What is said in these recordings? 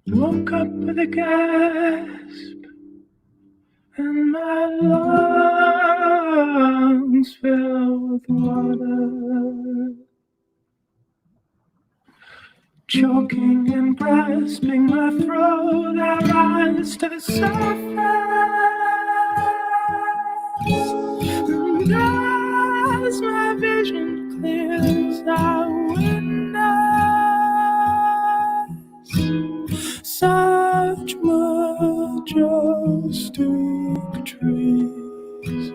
Woke up with a gasp, and my lungs filled with water. Choking and grasping my throat, I rise to the surface. And as my vision clears, I witness such majestic trees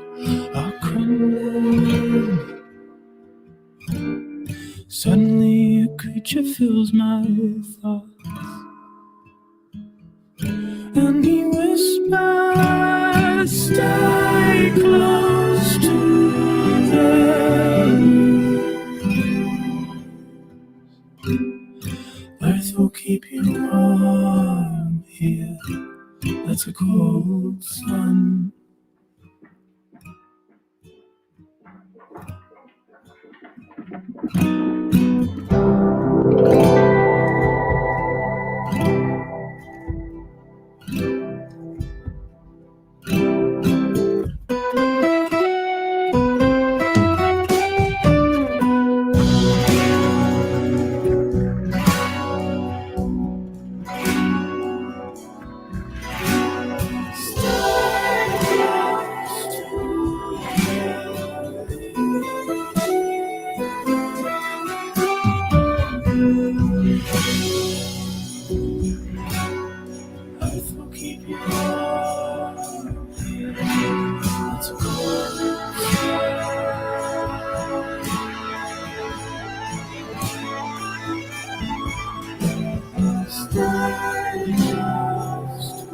are crumbling. Suddenly a creature fills my thoughts, and he whispers, stay close to them. Earth will keep you warm here. That's a cold sun. Earth will keep you warm here. That's a cold sun. Stay close to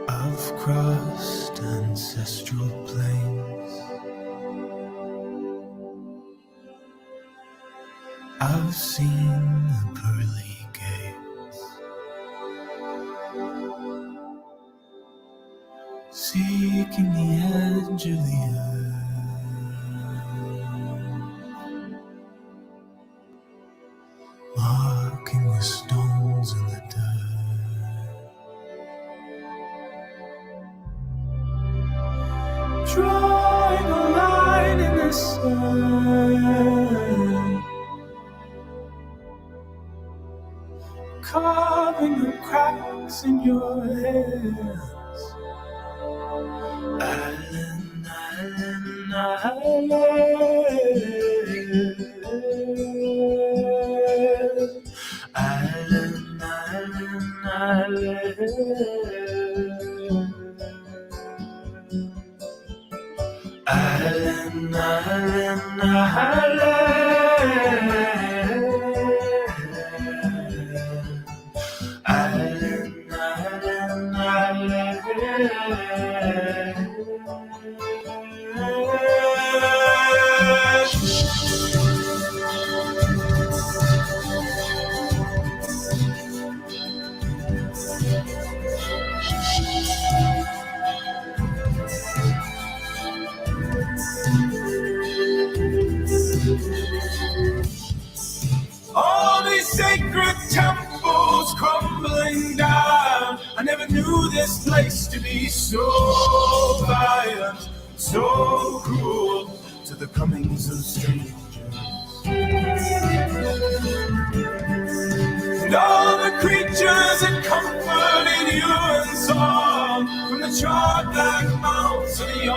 I've crossed ancestral plains. I've seen the pearly gates, seeking the edge of the earth, marking the stones in the dirt. Drawing a line in the sand, carving the cracks in your hands. Ailynn, Ailynn, Ailynn, Ailynn, Ailynn, Ailynn, Ailynn, Ailynn, Ailynn, all these sacred temples crumbling down. I never knew this place to be so violent, so cruel to the comings of strangers. And all the creatures that comforted you in song, from the charred black mountains to the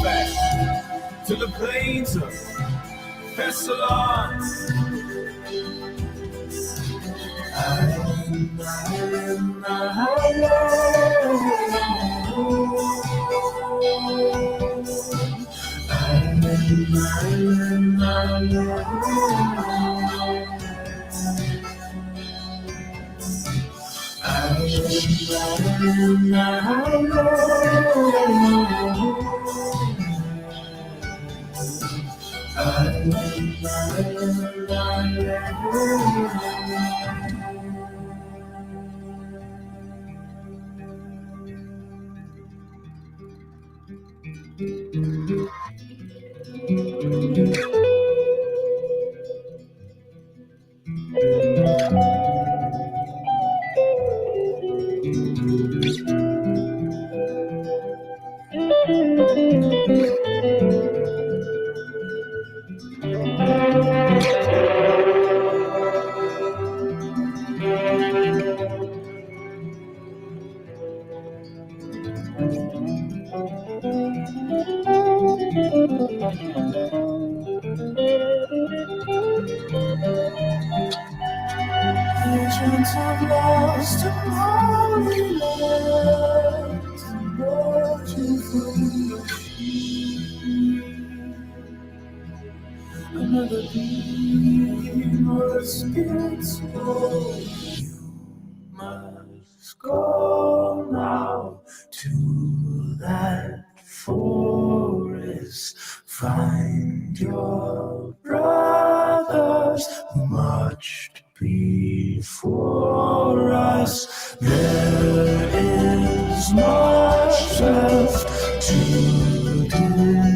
back, to the plains of Thessalon. Visions of lost and holy lands, brought you from the another beam or spirit's soul. You must go now to that forest, find your brothers who marched before us. There is much left to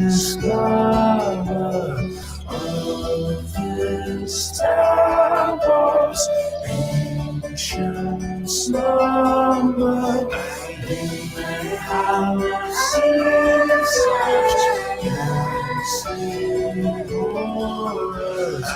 discover of this temple's ancient slumber. We may have seen such ghastly horrors.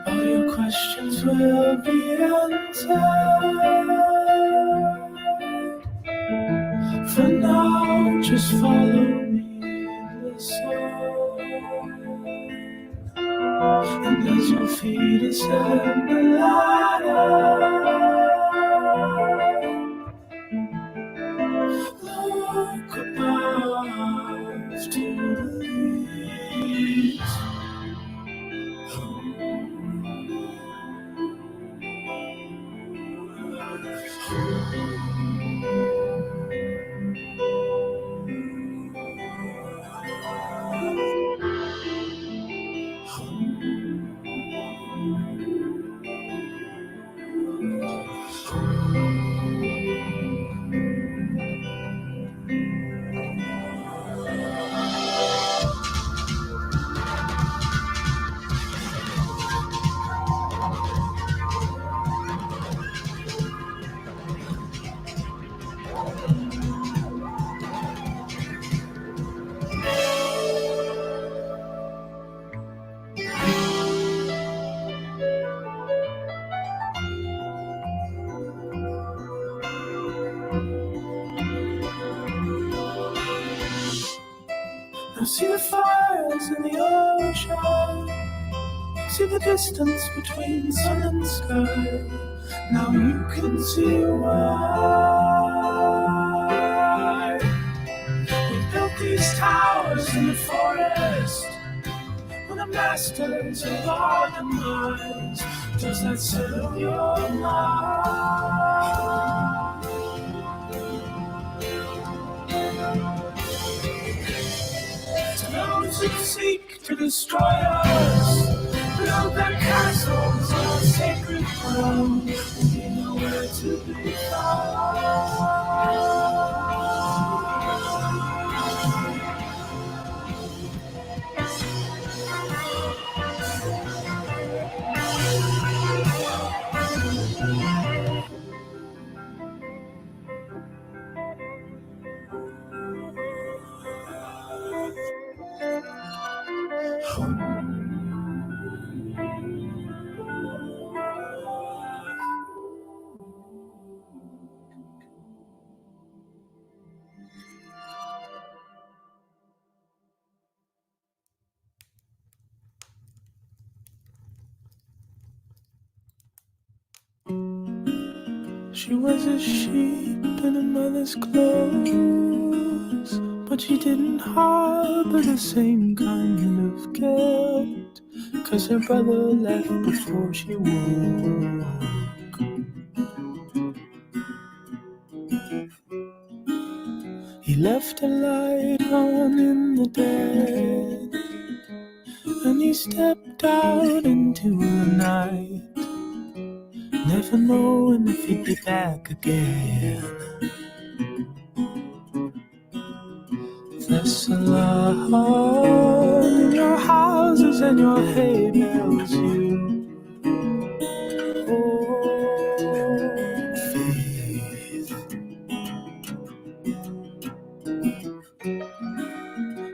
All your questions will be answered. For now, just follow me and listen. And as your feet ascend the ladder, look above to the leaves. I see the fires in the ocean, see the distance between sun and sky. Now you can see why we built these towers in the forest, when the masters of our demise. Does that settle your mind? To those who seek to destroy us, build their castles on sacred ground, and be nowhere to be found. She was a sheep in a mother's clothes, but she didn't harbor the same kind of guilt, 'cause her brother left before she woke. He left a light on in the dead, and he stepped out into the night, never knowing if he'd be back again. There's a lot in your houses and your hay bales, you old faith.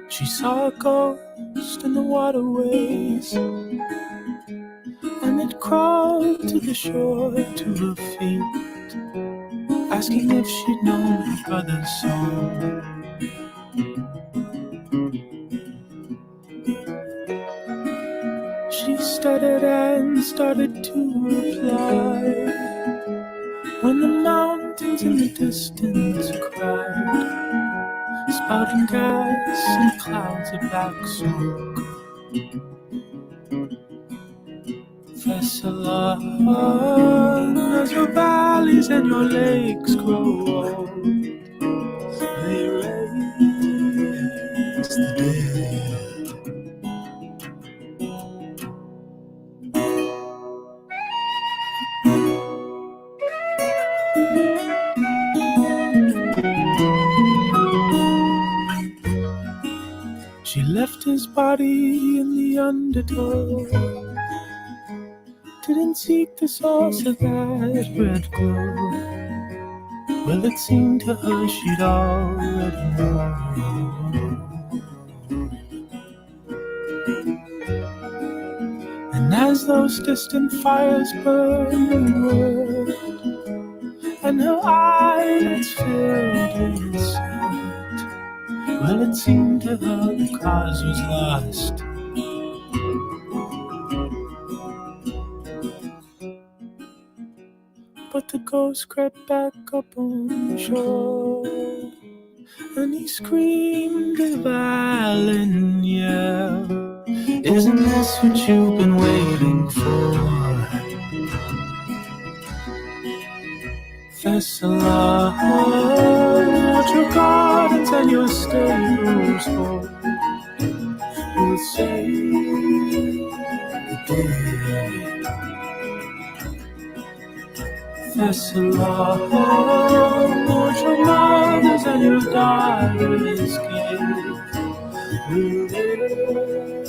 She saw a ghost in the waterways, and it crawled to the shore to her feet, asking if she'd known her brother's song. She stuttered and started to reply, when the mountains in the distance cried, spouting gas and clouds of black smoke. Thessalon, as your valleys and your lakes grow old, they raise the dead. She left his body in the undertow, didn't seek the source of that red glow. Well, it seemed to her she'd already known. And as those distant fires burned the world, and her eyelids filled with sweat, well, it seemed to her the cause was lost. But the ghost crept back up on the shore, and he screamed of Ailynn, yeah, isn't this what you've been waiting for? Thessalon, what your gardens and your stables hold will save the day. Thessalon, what your mothers and your daughters gave will live forever.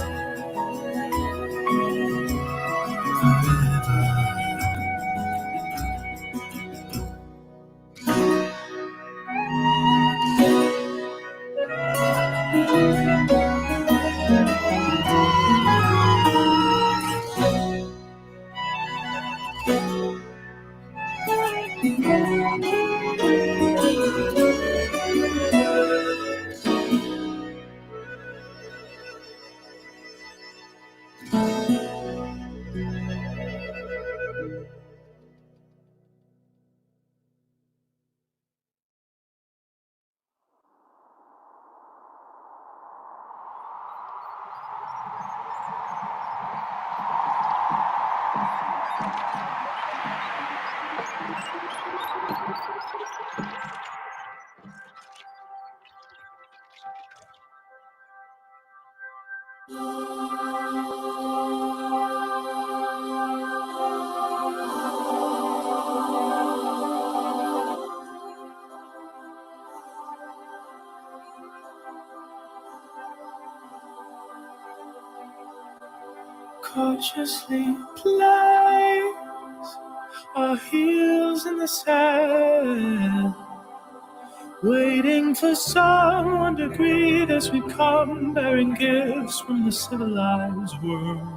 Cautiously place our heels in the sand, waiting for someone to greet as we come, bearing gifts from the civilized world.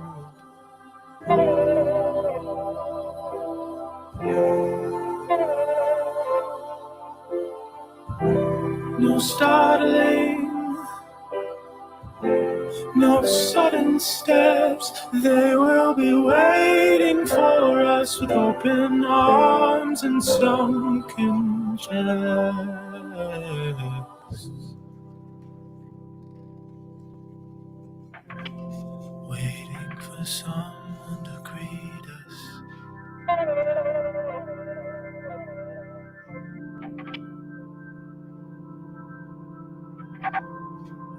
No startling, no sudden steps, they will be waiting for us with open arms and sunken chests. Waiting for someone to greet us.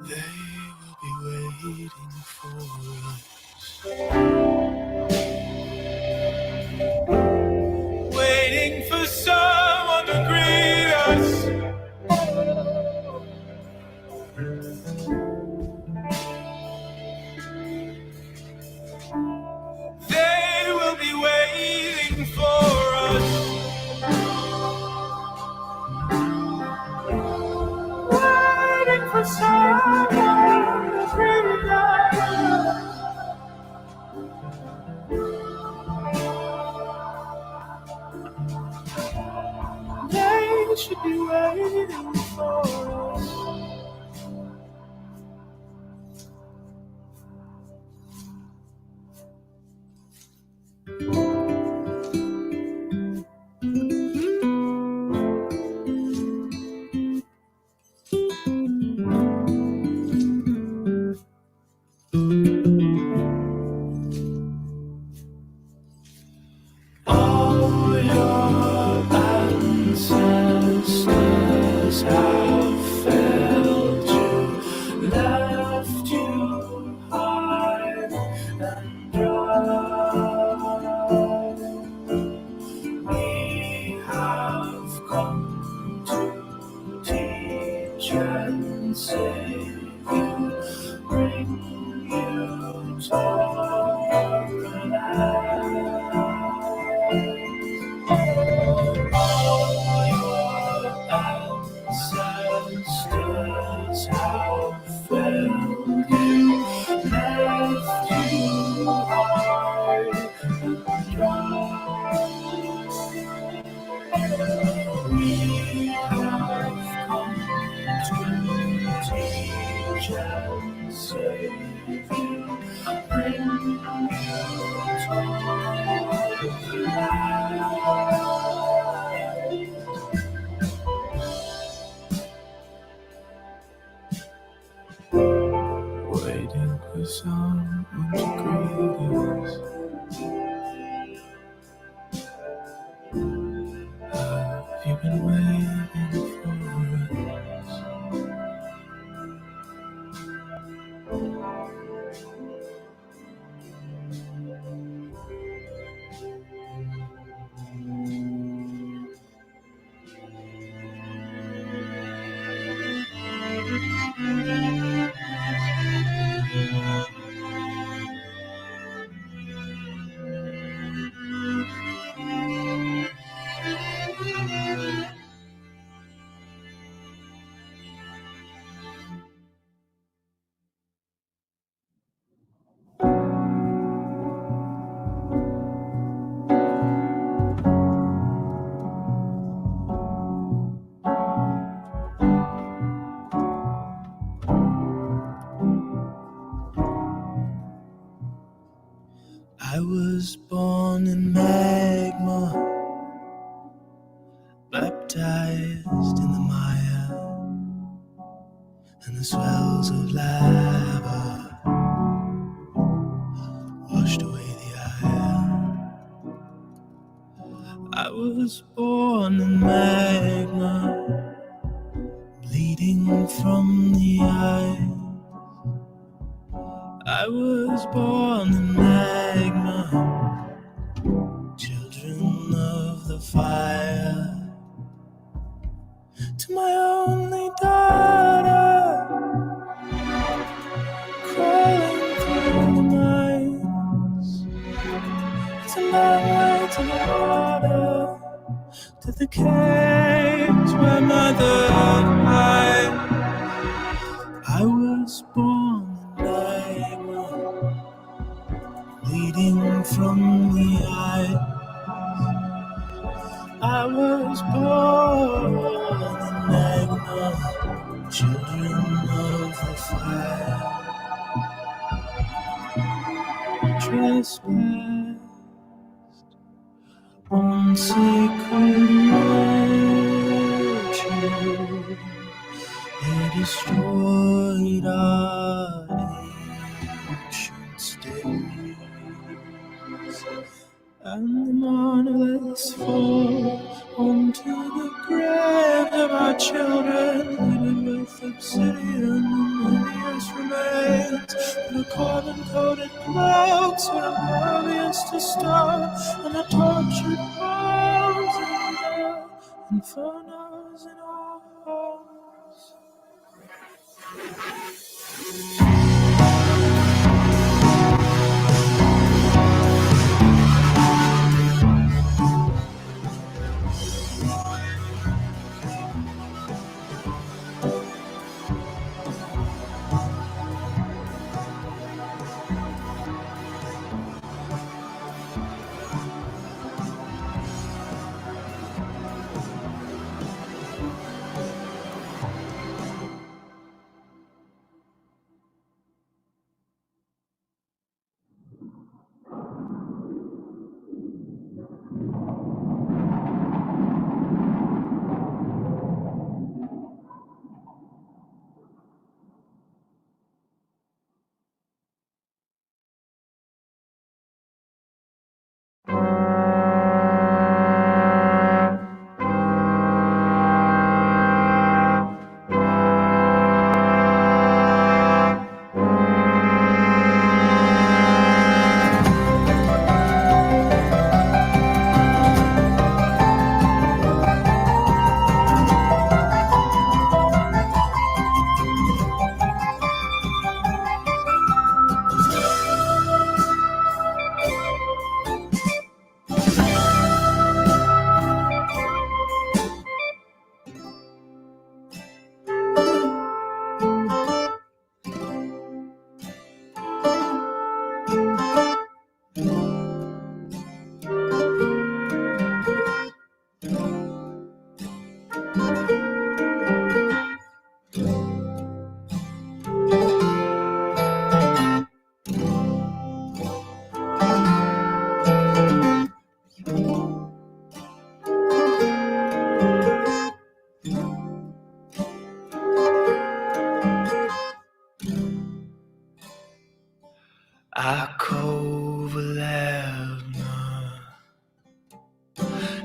They will be waiting for us. Waiting for someone to greet us. They will be waiting for us. Waiting for someone to greet us. They should be waiting for us. All your ancestors have failed you, left you high and dry. We have come to teach and save you, bring you to all your ancestors have failed you, left you high and dry. We have come to teach and save you, bring you to light. Waiting for someone to greet us. Have you been waiting for us? I was born in magma, baptized in the mire, and the swells of lava washed away the ire. I was born in magma, bleeding from the eye. I was born in magma, children of the fire. To my only daughter, crawling through the mines. It's a long way to the water, to the caves where mother hides. I was born in magma, bleeding from the eye. I was born in magma, children of the fire. Trespassed on sacred ritual, they destroyed our ancient states, and the monoliths fall onto the graves of our children, hidden with obsidian and hideous remains, and the carbon-coated cloaks were impervious to star, and the tortured bones in the infernos in our homes.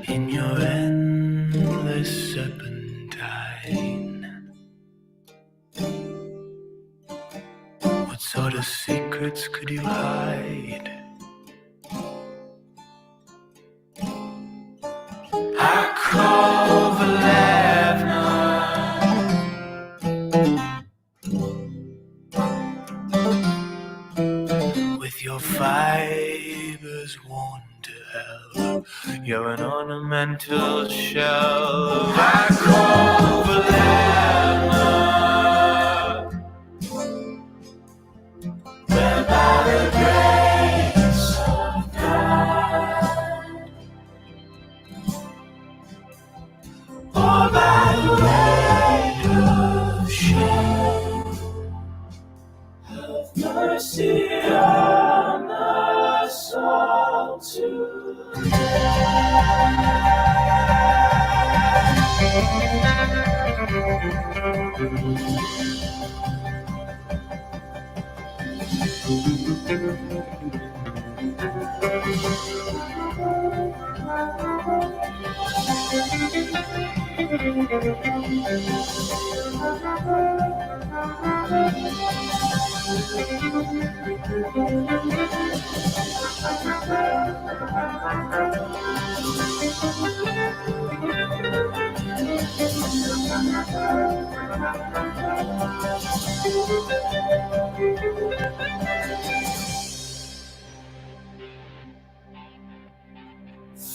In your endless serpentine, what sort of secrets could you hide? With your fibers worn to hell, you're an ornamental shell of Ailynn, where by the grace of God, or by the weight of shame, have mercy on us all today.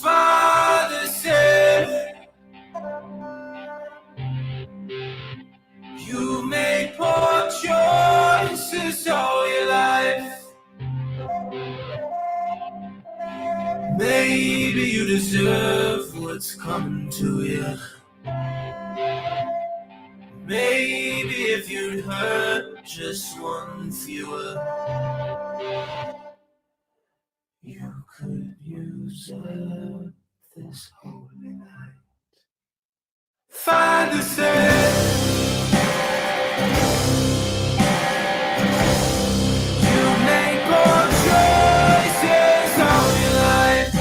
Father said, you made poor choices all your life. Maybe you deserve what's coming to you. Maybe if you'd hurt just one fewer, you could use up this holy night. Father said, you make poor choices all your life.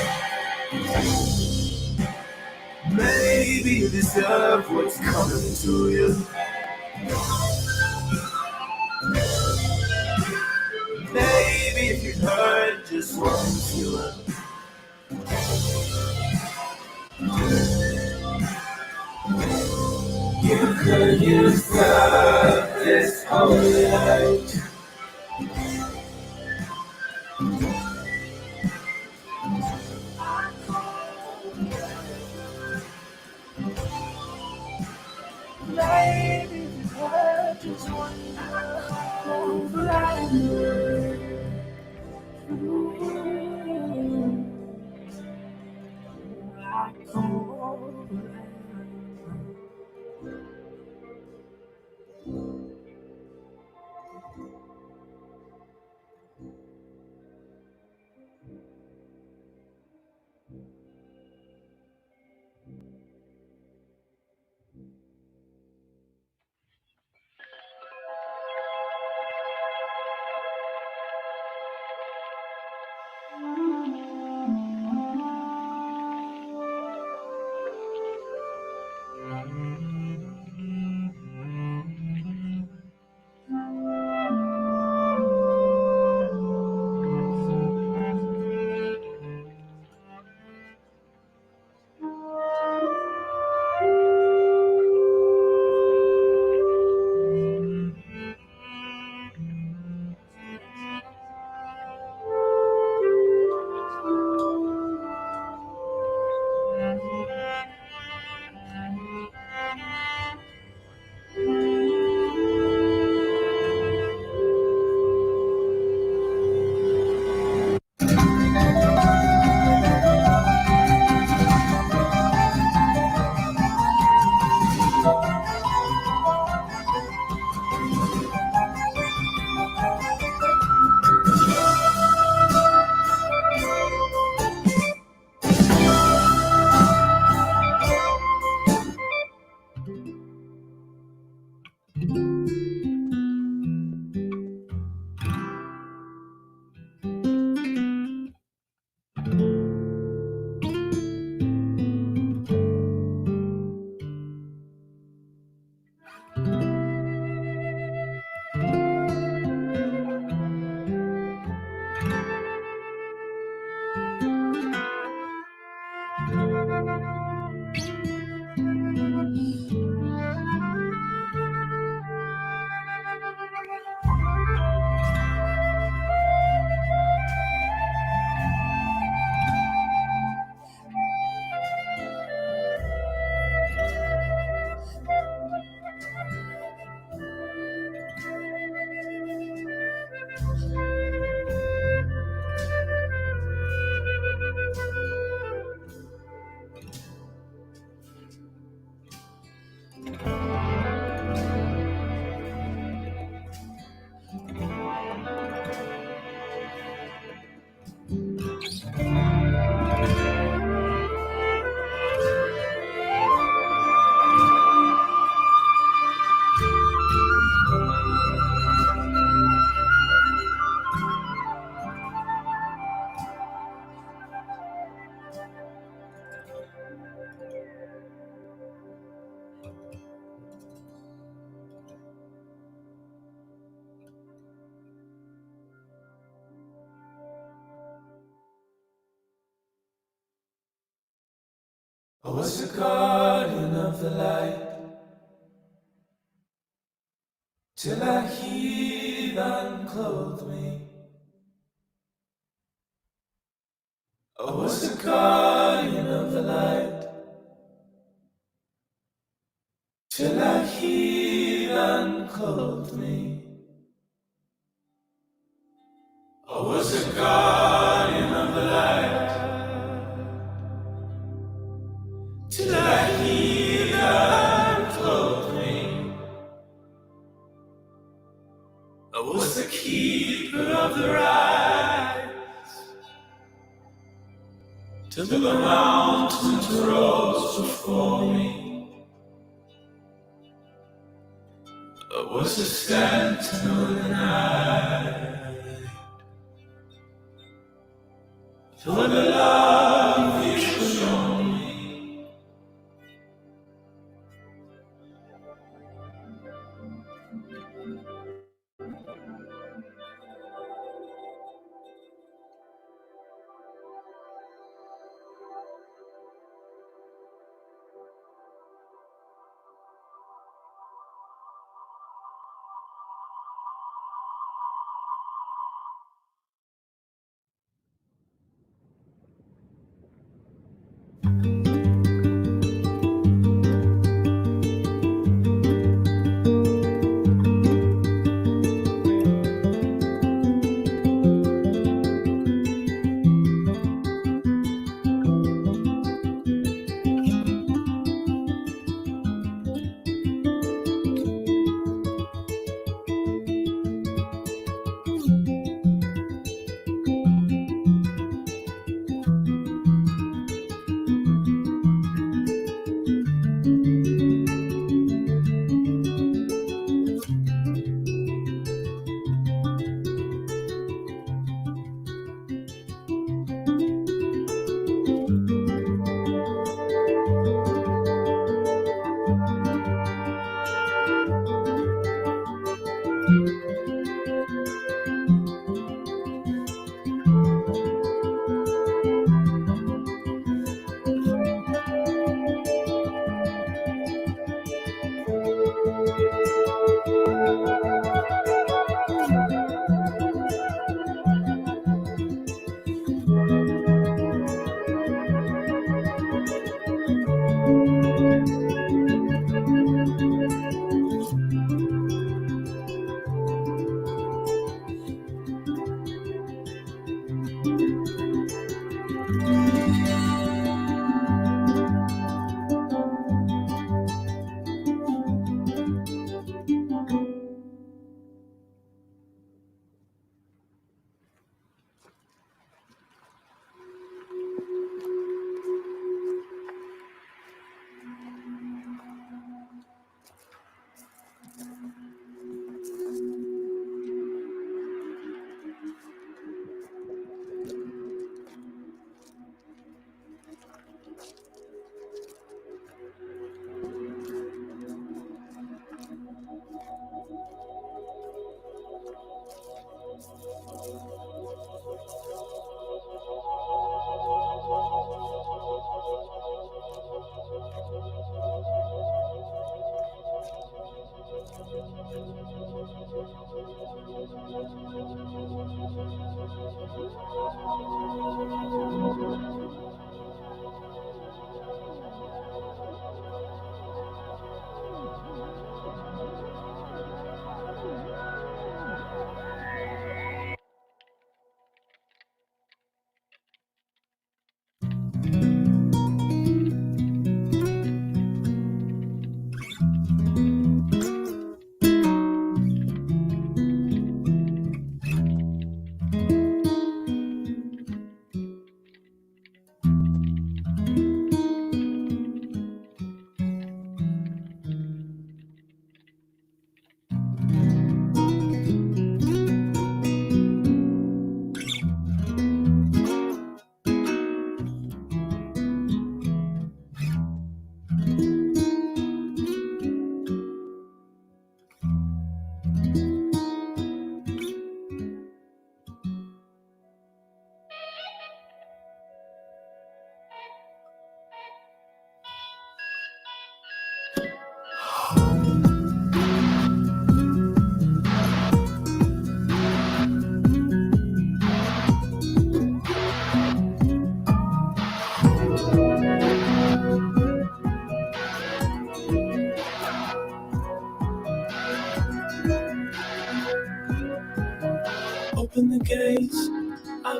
Maybe you deserve what's coming to you. Maybe if you heard just one fewer, you could use up this holy night. Maybe if you heard just one over I was the guardian of the light till that heathen clothed me. I was the guardian of the light till that heathen clothed me. I was the guardian of the light till that heathen clothed me. I was the keeper of the right till the mountains rose before me. I was the sentinel in the night till the love you showed me.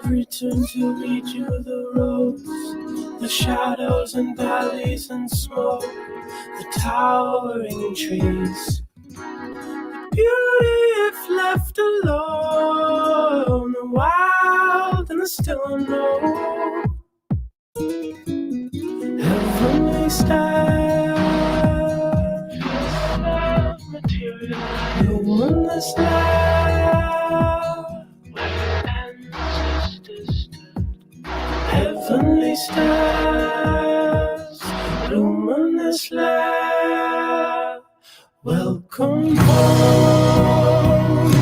I've returned to lead you the roads, the shadows and valleys and smoke, the towering trees. Beauty if left alone, the wild and the still unknown. Heavenly stars, material, the wondrous love, where ancestors stood. Heavenly stars, luminous light, welcome home.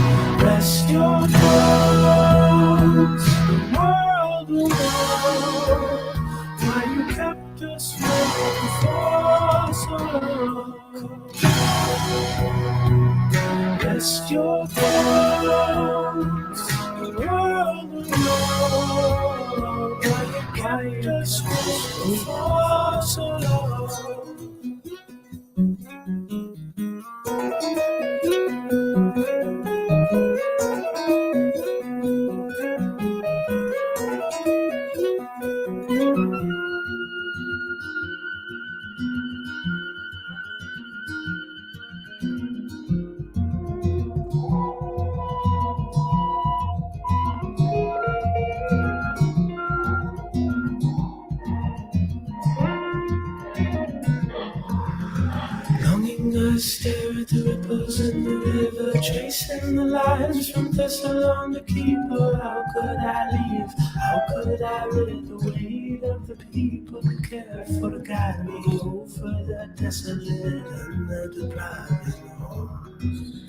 Rest your bones, the world will know why you kept us waiting for so long. Rest your bones, the world will know why you kept us waiting for so long. Longing, I stare at the ripples in the river, tracing the lines from Thessaloniki. But how could I leave? How could I rid the weight of the people who care for to guide me over the desolate and the depriving homes?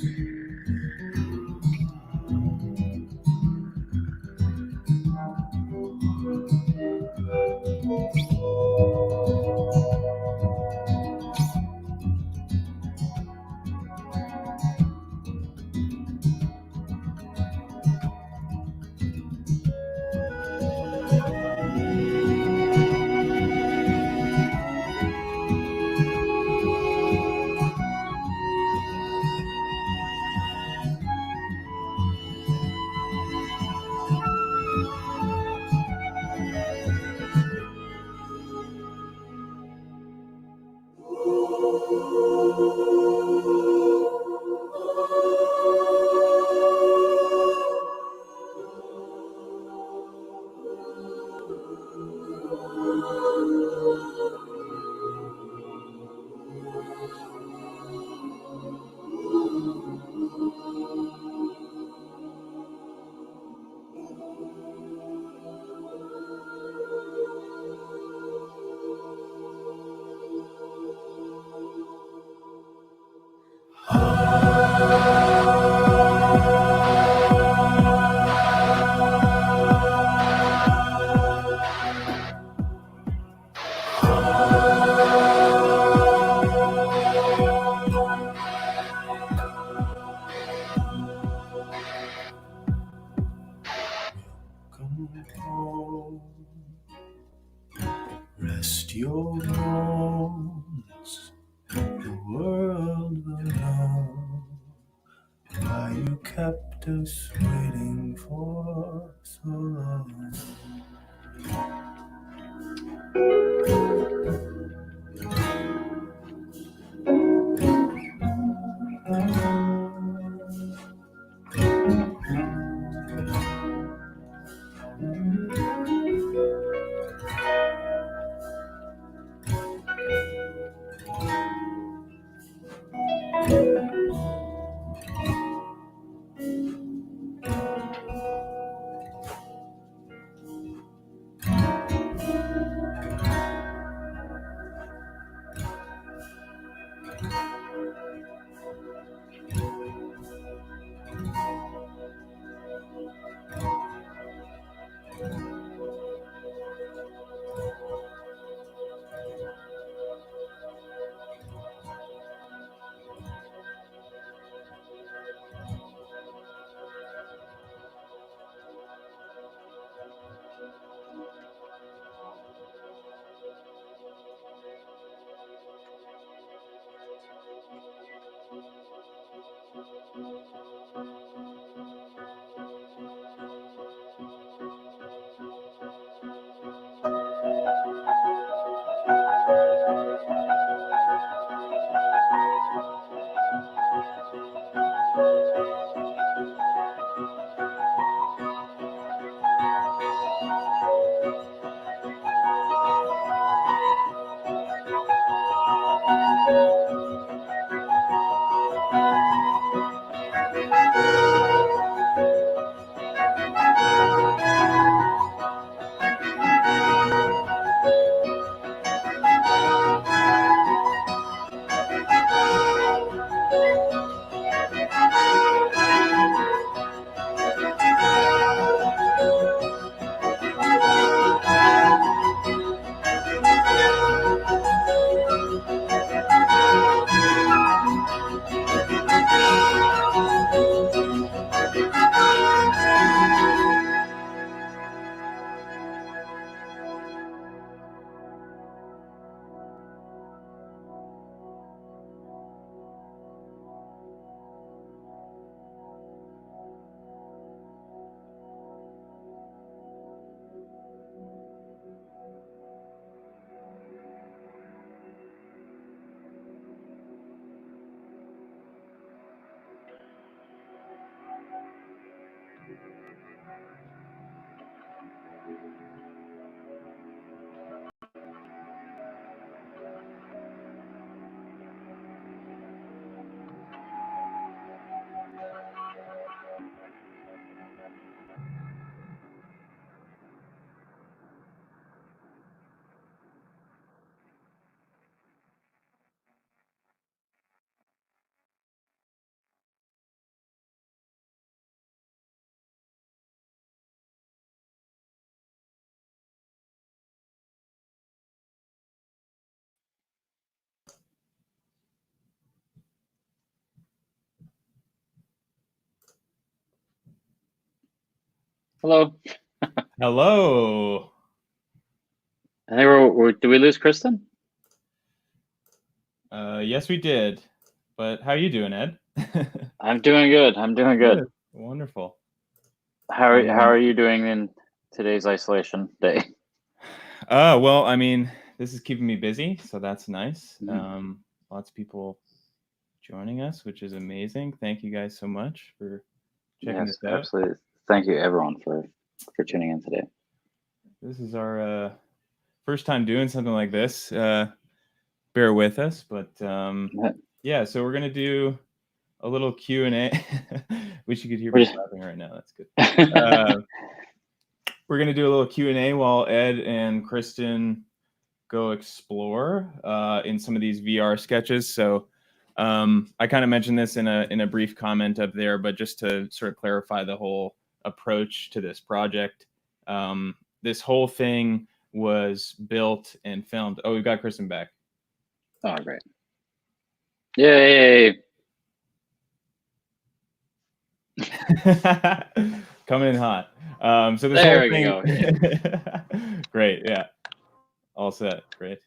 Rest your bones, the world will know why you kept us waiting for so long. Hello. Hello. I think did we lose Kristen? Yes, we did. But how are you doing, Ed? I'm doing good. I'm doing good. Wonderful. How are you doing in today's isolation day? Well, I mean, this is keeping me busy, so that's nice. Mhm. Lots of people joining us, which is amazing. Thank you guys so much for checking Yes, this out. absolutely. Thank you, everyone, for tuning in today. This is our first time doing something like this. Bear with us, but yeah. So we're gonna do a little Q&A. Wish you could hear me clapping right now. That's good. We're gonna do a little Q&A while Ed and Kristen go explore in some of these VR sketches. So I kind of mentioned this in a brief comment up there, but just to sort of clarify the whole approach to this project, this whole thing was built and filmed. Oh, we've got Kristen back. Oh, great. Yay. Coming in hot. So this there whole we thing. Go. Yeah. Great. Yeah. All set. Great.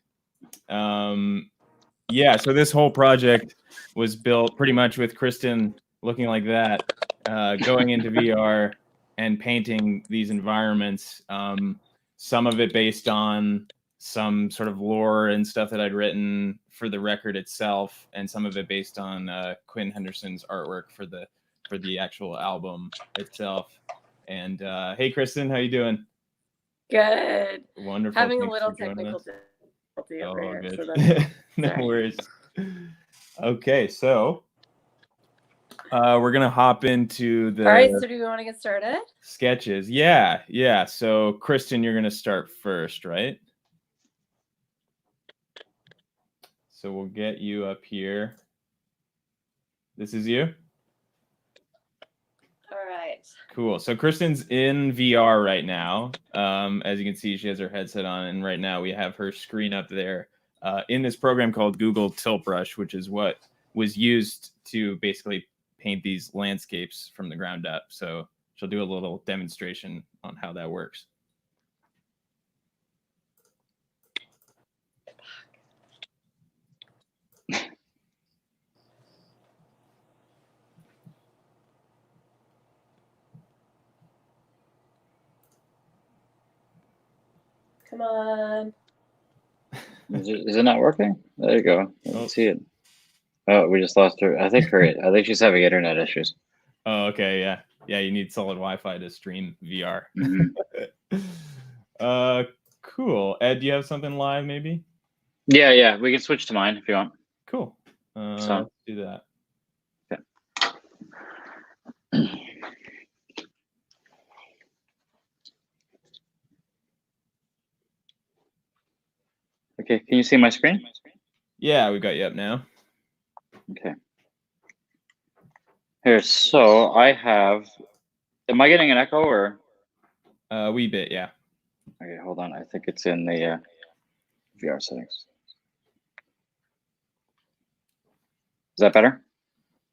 Yeah. So this whole project was built pretty much with Kristen looking like that, going into VR and painting these environments. Some of it based on some sort of lore and stuff that I'd written for the record itself, and some of it based on Quinn Henderson's artwork for the actual album itself. And hey, Kristen, how you doing? Good. Wonderful. Having Thanks a little for joining technical us. difficulty over here. Good. So that's No sorry. worries. Okay, so we're gonna hop into the. All right. So do we want to get started? Sketches? Yeah. So Kristen, you're gonna start first, right? So we'll get you up here. This is you? All right. Cool. So Kristen's in VR right now. As you can see, she has her headset on, and right now we have her screen up there in this program called Google Tilt Brush, which is what was used to basically paint these landscapes from the ground up. So she'll do a little demonstration on how that works. Come on. Is it not working? There you go. I can see it. Oh, we just lost her. I think she's having internet issues. Oh, okay, yeah. You need solid Wi-Fi to stream VR. Mm-hmm. Cool. Ed, do you have something live, maybe? Yeah. We can switch to mine if you want. Cool. Let's do that. Okay. Okay, can you see my screen? Yeah, we got you up now. Okay. Here, so I have. Am I getting an echo or? A wee bit, yeah. Okay, hold on. I think it's in the VR settings. Is that better?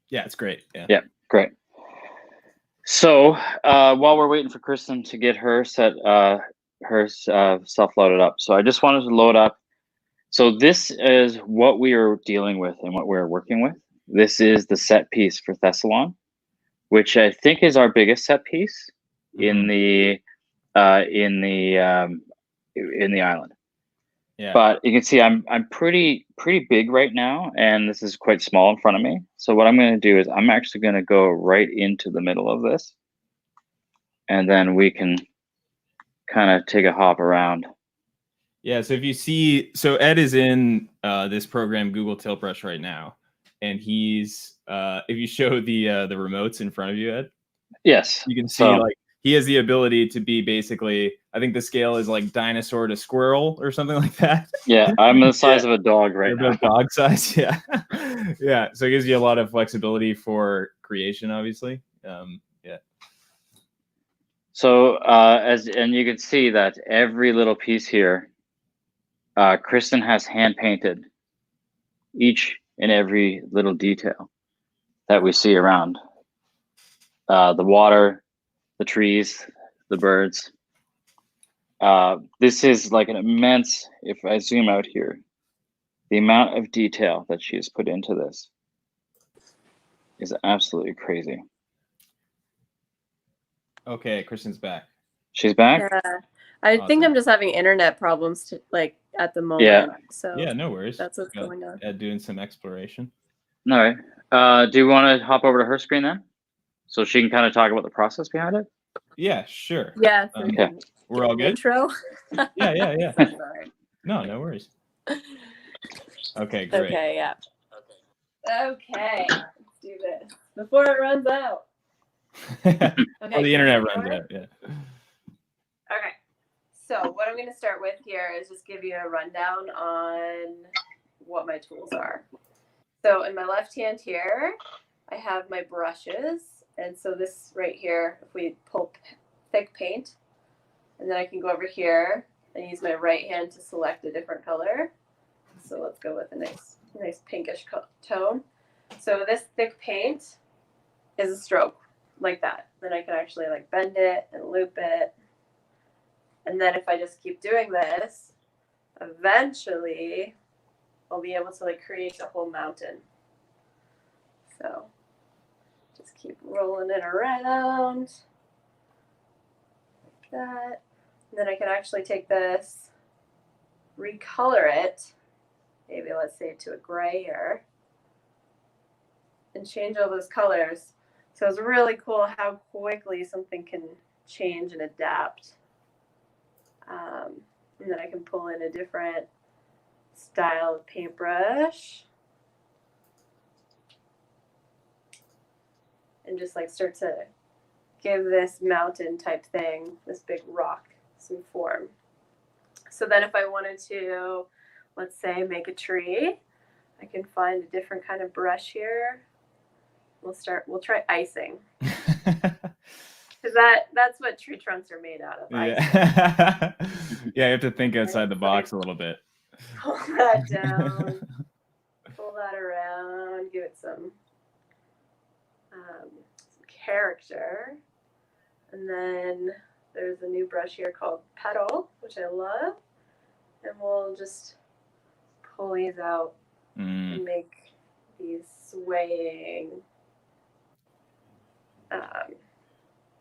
Yeah, it's great. Yeah, great. So while we're waiting for Kristen to get her stuff loaded up, so I just wanted to load up. So this is what we are dealing with and what we're working with. This is the set piece for Thessalon, which I think is our biggest set piece in the island. Yeah. But you can see I'm pretty big right now, and this is quite small in front of me. So what I'm going to do is I'm actually going to go right into the middle of this. and then we can kind of take a hop around. Yeah, so if you see, so Ed is in this program, Google Tilt Brush, right now, and he's if you show the remotes in front of you, Ed, Yes. you can see like he has the ability to be basically, I think the scale is like dinosaur to squirrel or something like that. Yeah, I'm the size of a dog right now. Dog size, yeah. Yeah, so it gives you a lot of flexibility for creation, obviously. Yeah. So and you can see that every little piece here, Kristen has hand painted each and every little detail that we see around. The water, the trees, the birds. This is like an immense, if I zoom out here, the amount of detail that she has put into this is absolutely crazy. Okay, Kristen's back. She's back? Yeah. I think Awesome. I'm just having internet problems at the moment. Yeah. So Yeah, no worries. that's what's going on. Ed doing some exploration. All right. Do you want to hop over to her screen then? So she can kind of talk about the process behind it? Yeah, sure. Yeah. Okay. We're all good? Intro? Yeah. So sorry. No worries. Okay, great. Okay, yeah. Okay, let's do this before it runs out. Okay, Oh, the internet runs out, yeah. Okay, so what I'm going to start with here is just give you a rundown on what my tools are. So in my left hand here, I have my brushes. And so this right here, if we pull thick paint, and then I can go over here and use my right hand to select a different color. So let's go with a nice pinkish tone. So this thick paint is a stroke like that. Then I can actually like bend it and loop it. And then if I just keep doing this, eventually I'll be able to like create a whole mountain. So just keep rolling it around like that. And then I can actually take this, recolor it, maybe let's say to a grayer, and change all those colors. So it's really cool how quickly something can change and adapt. And then I can pull in a different style of paintbrush and just like start to give this mountain type thing, this big rock, some form. So then if I wanted to, let's say, make a tree, I can find a different kind of brush here. We'll try icing. Because that's what tree trunks are made out of. Yeah. Yeah, you have to think outside the box a little bit. Pull that down, pull that around, give it some character. And then there's a new brush here called Petal, which I love. And we'll just pull these out and make these swaying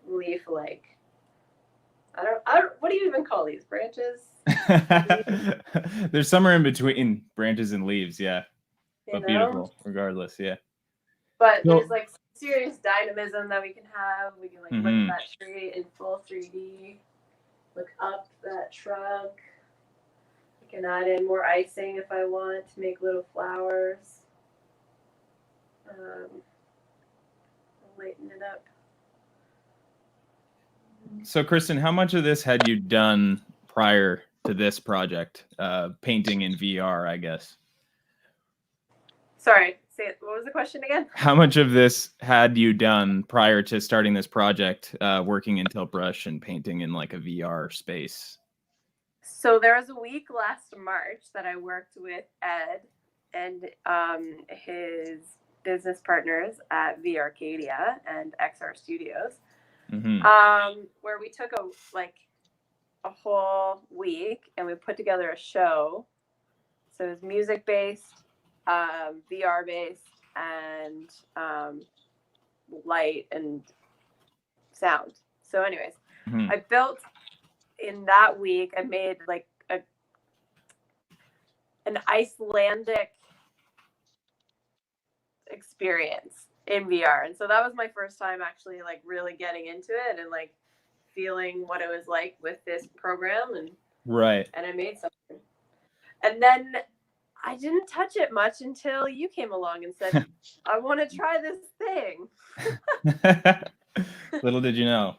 leaf-like. I don't. What do you even call these branches? There's somewhere in between branches and leaves, yeah. But beautiful, regardless, yeah. But there's like serious dynamism that we can have. We can like look at that tree in full 3D. Look up that trunk. I can add in more icing if I want to make little flowers. I'll lighten it up. So, Kristen, how much of this had you done prior to this project? Painting in VR, I guess. Sorry, what was the question again? How much of this had you done prior to starting this project, working in Tilt Brush and painting in like a VR space? So there was a week last March that I worked with Ed and his business partners at V Arcadia and XR Studios, where we took a whole week and we put together a show. So it was music based, VR based, and light and sound. So anyways, I built in that week, I made like an Icelandic experience in VR. And so that was my first time actually like really getting into it and like feeling what it was like with this program, and Right. I made something. And then I didn't touch it much until you came along and said, I want to try this thing. Little did you know.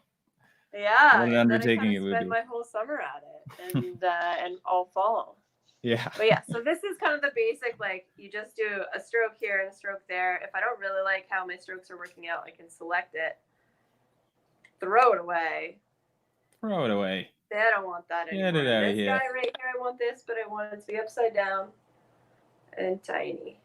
Yeah. What an and undertaking then I it would spent be. my whole summer at it and all fall. Yeah. But yeah, so this is kind of the basic, like you just do a stroke here and a stroke there. If I don't really like how my strokes are working out, I can select it, throw it away. Throw it away. I don't want that anymore. Get it out of This here. guy right here, I want this, but I want it to be upside down and tiny.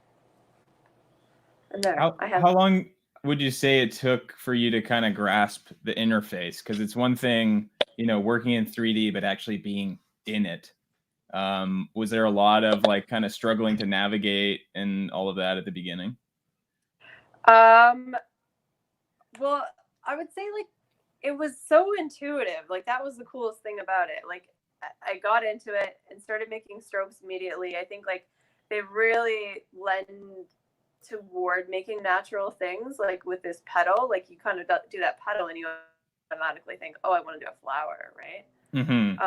And there, How long would you say it took for you to kind of grasp the interface? Because it's one thing, working in 3D, but actually being in it. Was there a lot of like kind of struggling to navigate and all of that at the beginning? Well, I would say like it was so intuitive. Like that was the coolest thing about it. Like I got into it and started making strokes immediately. I think like they really lend toward making natural things, like with this petal. Like you kind of do that petal and you automatically think, oh, I want to do a flower, right? Mm-hmm.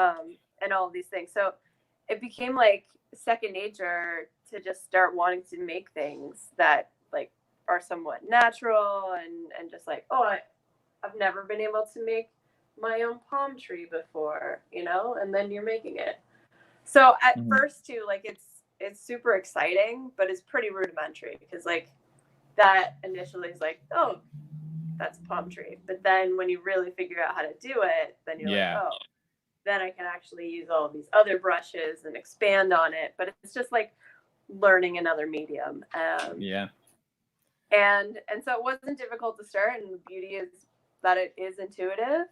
And all of these things. So it became like second nature to just start wanting to make things that like are somewhat natural and just like, oh, I've never been able to make my own palm tree before, and then you're making it. So at first too, like it's super exciting, but it's pretty rudimentary because like that initially is like, oh, that's a palm tree. But then when you really figure out how to do it, then you're like, oh, then I can actually use all of these other brushes and expand on it. But it's just like learning another medium. And so it wasn't difficult to start, and the beauty is that it is intuitive.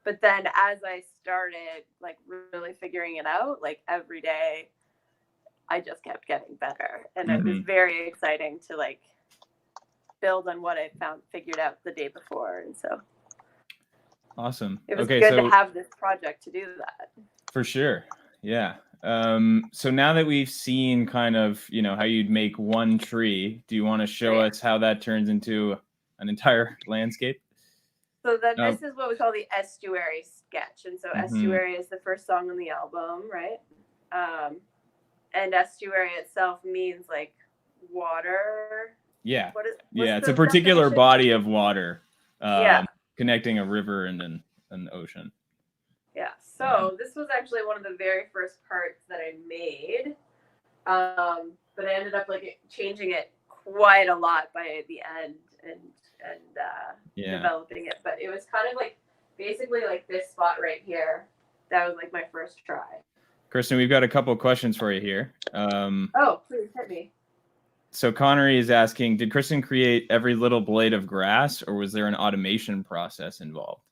But then as I started like really figuring it out, like every day, I just kept getting better. And it was very exciting to like build on what I figured out the day before. And so awesome. It was good to have this project to do that. For sure. Yeah. So now that we've seen kind of, how you'd make one tree, do you want to show us how that turns into an entire landscape? So this is what we call the estuary sketch. And so estuary is the first song on the album, right? And estuary itself means like water. Yeah. It's a particular body of water connecting a river and an ocean. Yeah. So this was actually one of the very first parts that I made. But I ended up like changing it quite a lot by the end and developing it. But it was kind of like basically like this spot right here. That was like my first try. Kristen, we've got a couple of questions for you here. Please hit me. So Connery is asking, did Kristen create every little blade of grass, or was there an automation process involved?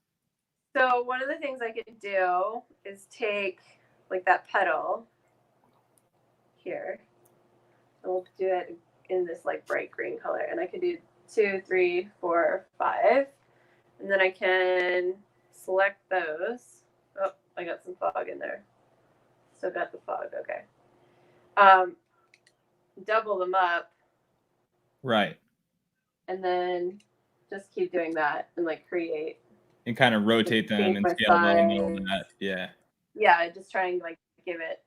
So one of the things I could do is take like that petal here, and we'll do it in this like bright green color. And I could do 2, 3, 4, 5. And then I can select those. Oh, I got some fog in there. Still got the fog, okay. Double them up. Right. And then just keep doing that and like create. And kind of rotate them and scale them and all that. Yeah. Yeah, just trying to like give it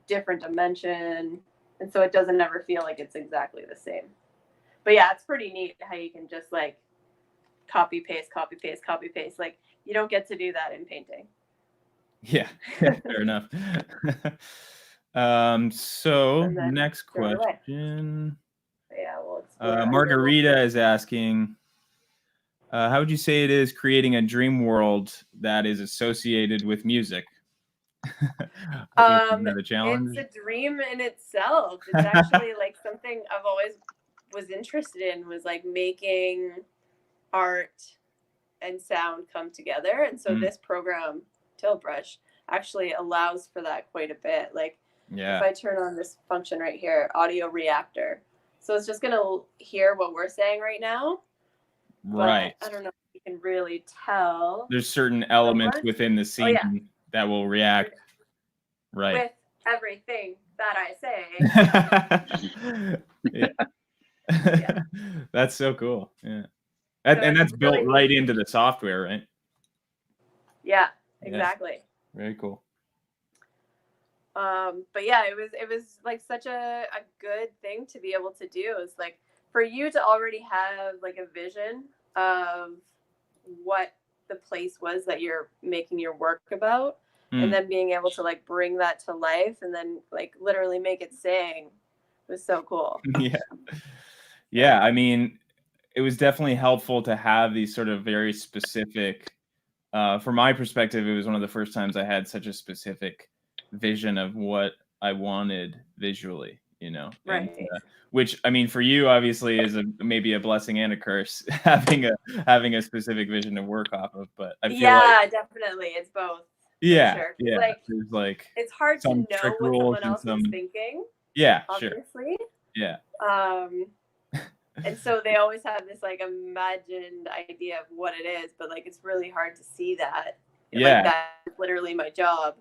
different dimension. And so it doesn't ever feel like it's exactly the same. But yeah, it's pretty neat how you can just like copy, paste. Like you don't get to do that in painting. Yeah, fair enough. So next question. Yeah, we'll explore. Margarita is asking, how would you say it is creating a dream world that is associated with music? Another challenge? It's a dream in itself. It's actually like something I've always was interested in, was like making art and sound come together. And so this program, Tiltbrush, actually allows for that quite a bit. Like if I turn on this function right here, audio reactor. So it's just going to hear what we're saying right now. Right. I don't know if you can really tell. There's certain elements within the scene that will react. Right. With everything that I say. That's so cool. Yeah. And that's built right into the software, right? Yeah, exactly. Very cool. But yeah, it was like such a good thing to be able to do. It's like for you to already have like a vision of what the place was that you're making your work about, and then being able to like bring that to life and then like literally make it sing was so cool. Yeah. I mean, it was definitely helpful to have these sort of very specific, from my perspective, it was one of the first times I had such a specific vision of what I wanted visually, you know, Right. and, which, I mean, for you obviously is maybe a blessing and a curse having a specific vision to work off of, but I feel like definitely it's both. yeah, Sure. yeah, Like there's like it's hard to some know strict what rules someone and else some is thinking. yeah, Obviously. sure. Yeah. And so they always have this like imagined idea of what it is, but like it's really hard to see that. Yeah. Like that's literally my job.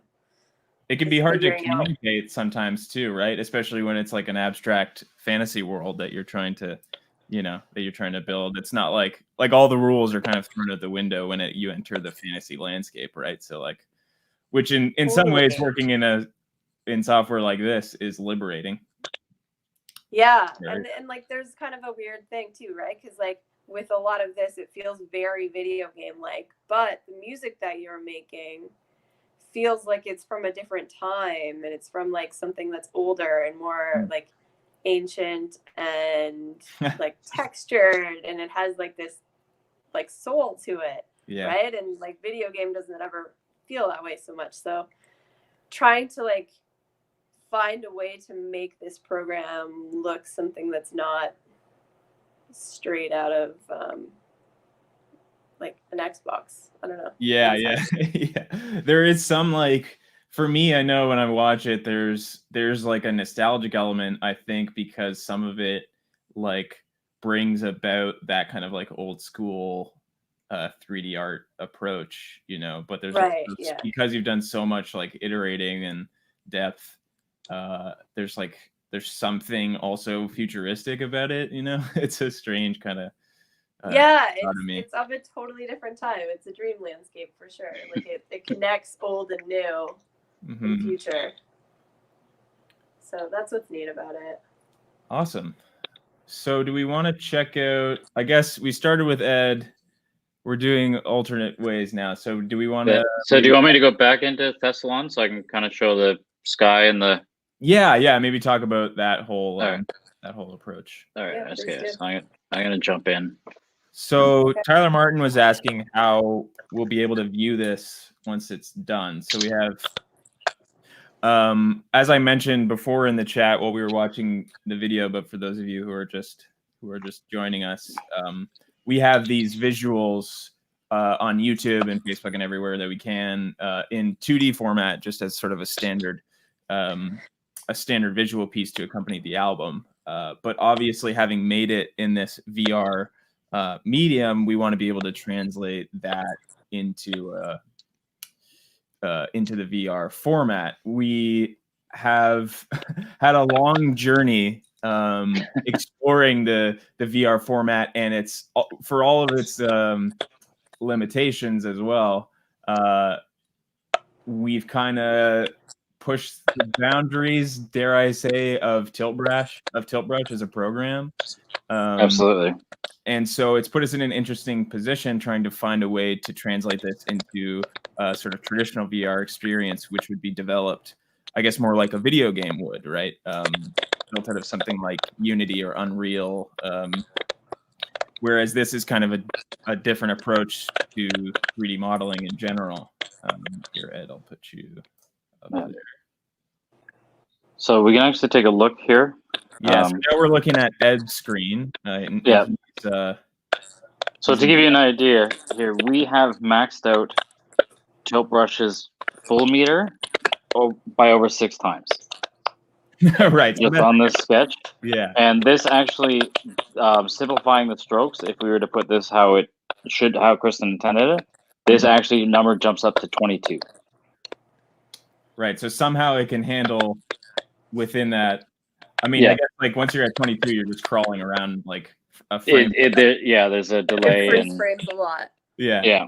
It can be hard to communicate sometimes too, right? Especially when it's like an abstract fantasy world that you're trying to, you know, that you're trying to build. It's not like all the rules are kind of thrown out the window when you enter the fantasy landscape, right? So like, which in some ways working in software like this is liberating. Yeah, right? and like there's kind of a weird thing too, right? Because like with a lot of this, it feels very video game like, but the music that you're making feels like it's from a different time, and it's from like something that's older and more like ancient and like textured, and it has like this like soul to it, right? And like video game doesn't ever feel that way so much. So trying to like find a way to make this program look something that's not straight out of like an Xbox. I don't know. Yeah. There is some like, for me, I know when I watch it, there's like a nostalgic element, I think, because some of it like brings about that kind of like old school 3D art approach, you know, but there's because you've done so much like iterating and depth, there's something also futuristic about it, you know. It's a strange kind of it's of a totally different time. It's a dream landscape for sure. Like it connects old and new and future. So that's what's neat about it. Awesome. So do we want to check out, I guess we started with Ed. We're doing alternate ways now. So do we want to So do you want me to go back into Thessalon so I can kind of show the sky and the maybe talk about that whole that whole approach. All right, okay. So I'm gonna jump in. So Tyler Martin was asking how we'll be able to view this once it's done. So we have, as I mentioned before in the chat while we were watching the video, but for those of you who are just joining us, we have these visuals on YouTube and Facebook and everywhere that we can in 2D format, just as sort of a standard visual piece to accompany the album. But obviously, having made it in this VR medium, we want to be able to translate that into the VR format. We have had a long journey exploring the VR format, and it's for all of its limitations as well. We've kind of pushed the boundaries, dare I say, of Tilt Brush as a program. Absolutely. And so it's put us in an interesting position trying to find a way to translate this into a sort of traditional VR experience, which would be developed, I guess, more like a video game would, right? Built out of something like Unity or Unreal. Whereas this is kind of a different approach to 3D modeling in general. Here, Ed, I'll put you up there. So we can actually take a look here. Yeah, so now we're looking at Ed's screen. So to give you an idea here, we have maxed out Tilt Brush's full meter by over 6 times. Right. Just on this sketch. Yeah. And this actually, simplifying the strokes, if we were to put this how Kristen intended it, this actually number jumps up to 22. Right. So somehow it can handle within that. I mean, I guess like once you're at 22, you're just crawling around like a frame. There's a delay. It frames a lot. Yeah. Yeah.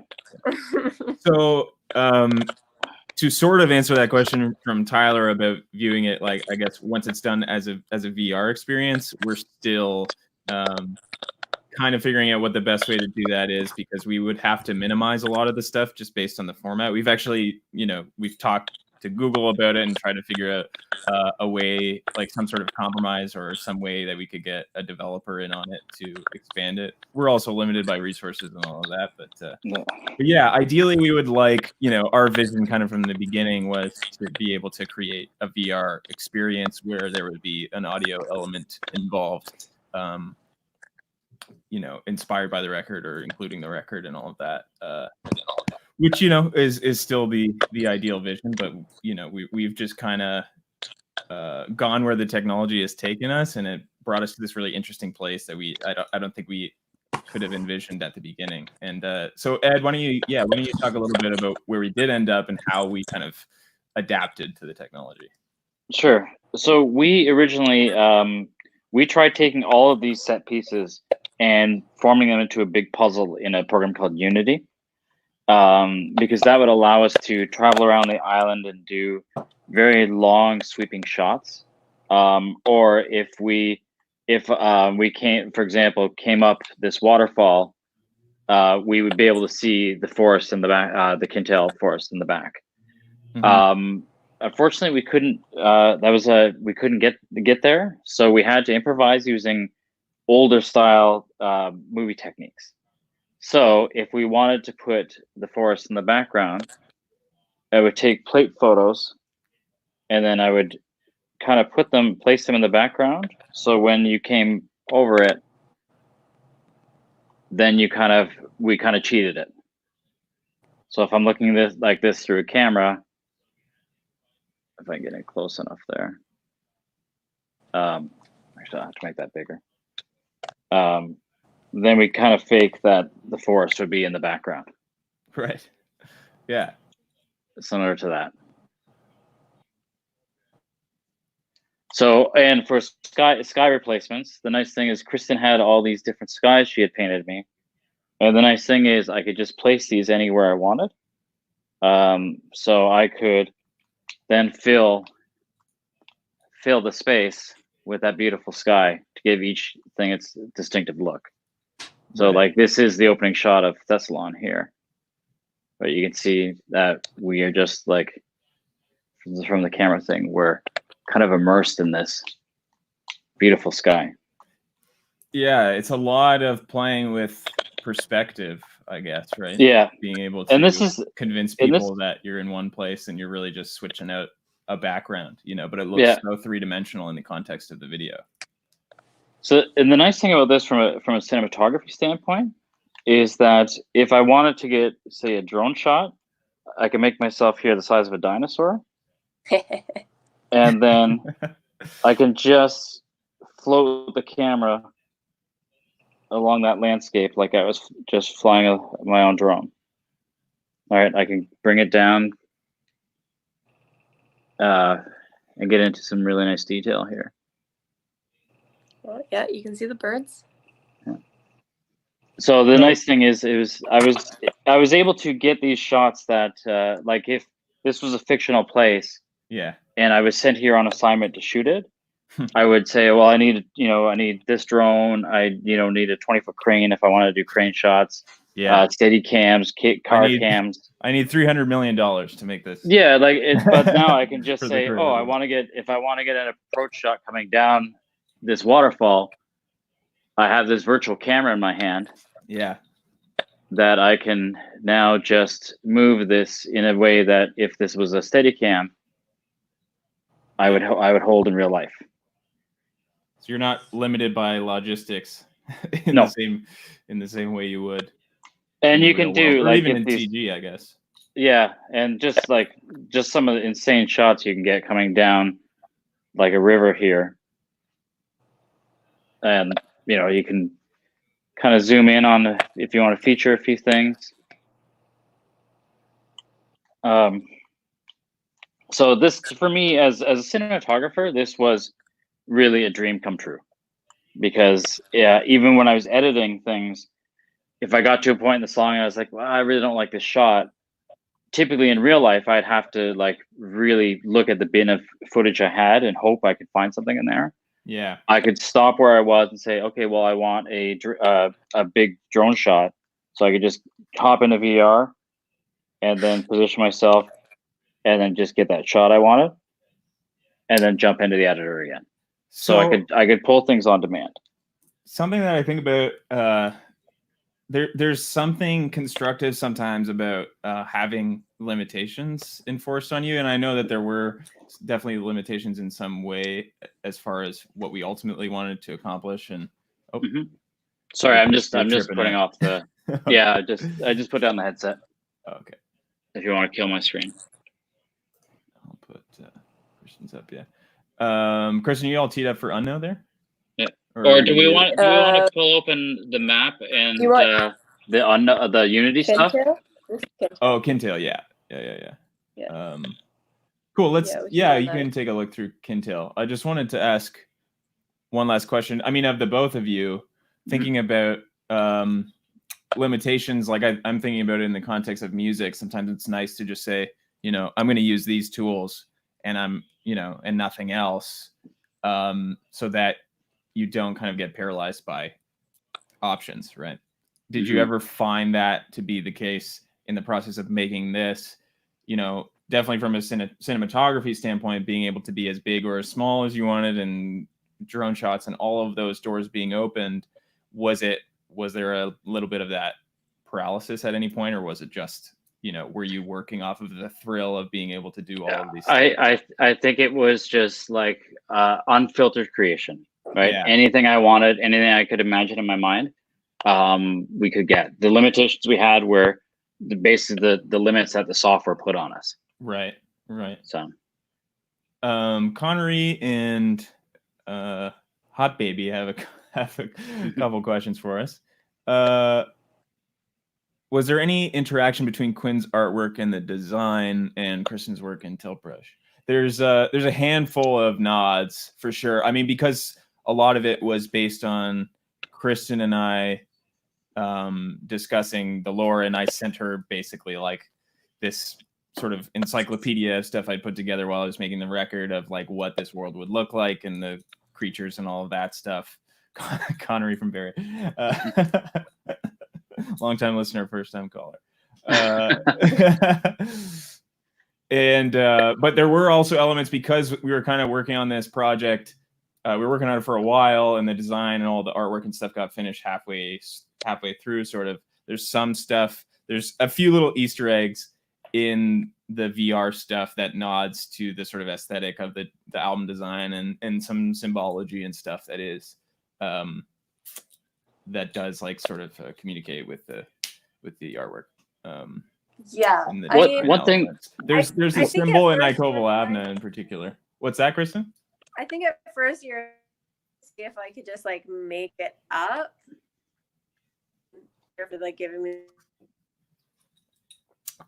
So to sort of answer that question from Tyler about viewing it, like, I guess once it's done as a VR experience, we're still kind of figuring out what the best way to do that is, because we would have to minimize a lot of the stuff just based on the format. We've actually, we've talked to Google about it and tried to figure out a way, like some sort of compromise or some way that we could get a developer in on it to expand it. We're also limited by resources and all of that, but yeah, ideally we would like, our vision kind of from the beginning was to be able to create a VR experience where there would be an audio element involved, inspired by the record or including the record and all of that, which, is still the ideal vision. But, we've just kind of gone where the technology has taken us, and it brought us to this really interesting place that I don't think we could have envisioned at the beginning. And so Ed, why don't you talk a little bit about where we did end up and how we kind of adapted to the technology? Sure. So we originally, we tried taking all of these set pieces and forming them into a big puzzle in a program called Unity, because that would allow us to travel around the island and do very long sweeping shots. Or if we came, for example, came up this waterfall, we would be able to see the forest in the back, the Kintail forest in the back. Mm-hmm. Unfortunately, we couldn't. We couldn't get there, so we had to improvise using older style movie techniques. So if we wanted to put the forest in the background, I would take plate photos, and then I would kind of place them in the background. So when you came over it, then we kind of cheated it. So if I'm looking like this through a camera, if I get it close enough there, actually I have to make that bigger. Then we kind of fake that the forest would be in the background. Right. Yeah. Similar to that. So, and for sky replacements, the nice thing is Kristen had all these different skies she had painted me. And the nice thing is I could just place these anywhere I wanted. So I could then fill the space with that beautiful sky to give each thing its distinctive look. So like this is the opening shot of Thessalon here. But you can see that we are just like, from the camera thing, we're kind of immersed in this beautiful sky. Yeah, it's a lot of playing with perspective, I guess, right? Yeah. Being able to convince people that you're in one place and you're really just switching out a background, but it looks so three-dimensional in the context of the video. So, and the nice thing about this from a cinematography standpoint is that if I wanted to get, say, a drone shot, I can make myself here the size of a dinosaur. And then I can just float the camera along that landscape like I was just flying my own drone. All right, I can bring it down and get into some really nice detail here. Well, yeah, you can see the birds. Yeah. So the nice thing is, I was able to get these shots that, like, if this was a fictional place, and I was sent here on assignment to shoot it, I would say, well, I need this drone. I need a 20-foot crane if I want to do crane shots. Yeah, steady cams, cams. I need $300 million to make this. Yeah, but now I can just say, oh, if I want to get an approach shot coming down this waterfall, I have this virtual camera in my hand. Yeah. That I can now just move this in a way that if this was a steady cam, I would hold in real life. So you're not limited by logistics in the same way you would. And you can do like even in CG, I guess. Yeah, and just some of the insane shots you can get coming down like a river here. And you can kind of zoom in on if you want to feature a few things. So this, for me, as a cinematographer, this was really a dream come true, because even when I was editing things, if I got to a point in the song and I was like, well, I really don't like this shot, typically in real life, I'd have to like really look at the bin of footage I had and hope I could find something in there. Yeah. I could stop where I was and say, okay, well, I want a big drone shot. So I could just hop into VR and then position myself and then just get that shot I wanted and then jump into the editor again. So I could pull things on demand. Something that I think about, there's something constructive sometimes about having limitations enforced on you, and I know that there were definitely limitations in some way as far as what we ultimately wanted to accomplish. And sorry, I'm just putting off the yeah. I just put down the headset. Okay. If you want to kill my screen, I'll put Kristen's up. Yeah. Kristen, you all teed up for Unknow there? Yeah. Or do we want to pull open the map and the Unity stuff? Oh, Kintail, yeah. Cool. Let's you can take a look through Kintail. I just wanted to ask one last question. I mean, of the both of you, thinking about limitations, like I'm thinking about it in the context of music. Sometimes it's nice to just say, I'm going to use these tools and and nothing else, so that you don't kind of get paralyzed by options, right? Did you ever find that to be the case in the process of making this? Definitely from a cinematography standpoint, being able to be as big or as small as you wanted, and drone shots and all of those doors being opened. Was there a little bit of that paralysis at any point, or was it just, were you working off of the thrill of being able to do all of these things? I think it was just like unfiltered creation, right? Yeah. Anything I wanted, anything I could imagine in my mind, we could get. The limitations we had were basically the limits that the software put on us. Right. So Connery and Hot Baby have a couple questions for us. Was there any interaction between Quinn's artwork and the design and Kristen's work in Tilt Brush? There's a handful of nods for sure. I mean, because a lot of it was based on Kristen and I discussing the lore, and I sent her basically like this sort of encyclopedia of stuff I'd put together while I was making the record of like what this world would look like and the creatures and all of that stuff. Connery from Barry. Long time listener, first time caller. But there were also elements, because we were kind of working on this project. We were working on it for a while, and the design and all the artwork and stuff got finished halfway through, sort of. There's some stuff. There's a few little Easter eggs in the VR stuff that nods to the sort of aesthetic of the album design, and some symbology and stuff that is that does like sort of communicate with the artwork. One thing, there's a symbol in Ikoval Avna in particular. What's that, Kristen? I think at first you're see if I could just like make it up. Or if it's like giving me.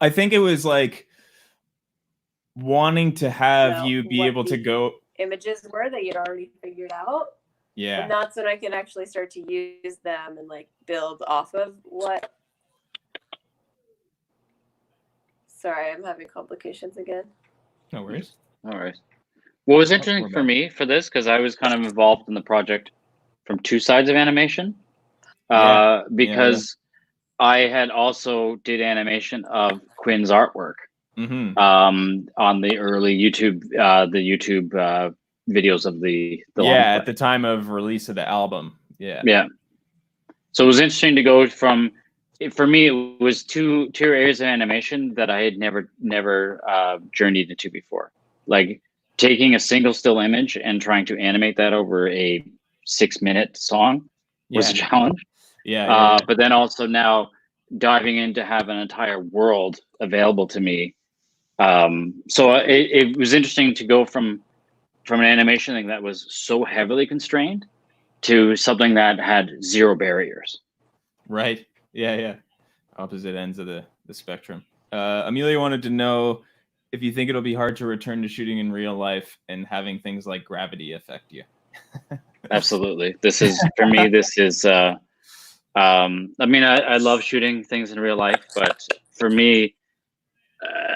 I think it was like wanting to have you be able to go. Images were that you'd already figured out. Yeah. And that's when I can actually start to use them and like build off of what. Sorry, I'm having complications again. No worries. All right. What was interesting for me for this, because I was kind of involved in the project from two sides of animation, because I had also did animation of Quinn's artwork on the early YouTube, videos of the at the time of release of the album. Yeah. So it was interesting to go from. For me, it was two areas of animation that I had never journeyed into before, like taking a single still image and trying to animate that over a 6-minute song was a challenge. But then also now diving in to have an entire world available to me. So it was interesting to go from an animation thing that was so heavily constrained to something that had zero barriers. Right. Yeah. Opposite ends of the spectrum. Amelia wanted to know if you think it'll be hard to return to shooting in real life and having things like gravity affect you. Absolutely. This is, for me, this is I mean, I love shooting things in real life, but for me,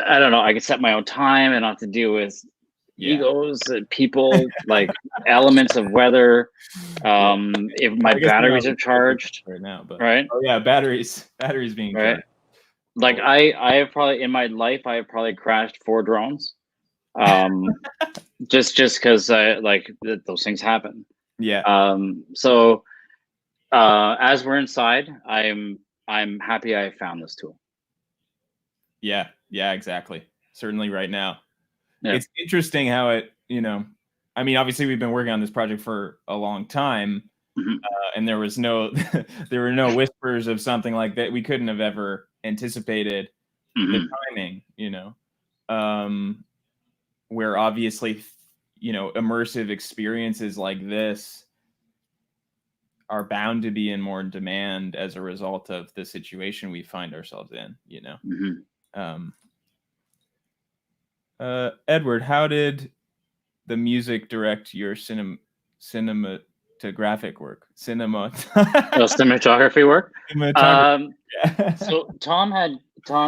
I don't know. I can set my own time and not to deal with egos, people, like elements of weather. If my I guess we're batteries not are charged, right now, but right? oh yeah, batteries being Right. charged. Like I have probably in my life I have probably crashed 4 drones. Just because those things happen. Yeah. So as we're inside, I'm happy I found this tool. Yeah, exactly. Certainly right now. Yeah. It's interesting how it, I mean, obviously we've been working on this project for a long time, and there was no, there were no whispers of something like that. We couldn't have ever anticipated the timing, where obviously, immersive experiences like this are bound to be in more demand as a result of the situation we find ourselves in, Edward, how did the music direct your cinematographic work? Cinematography work. Yeah. So Tom,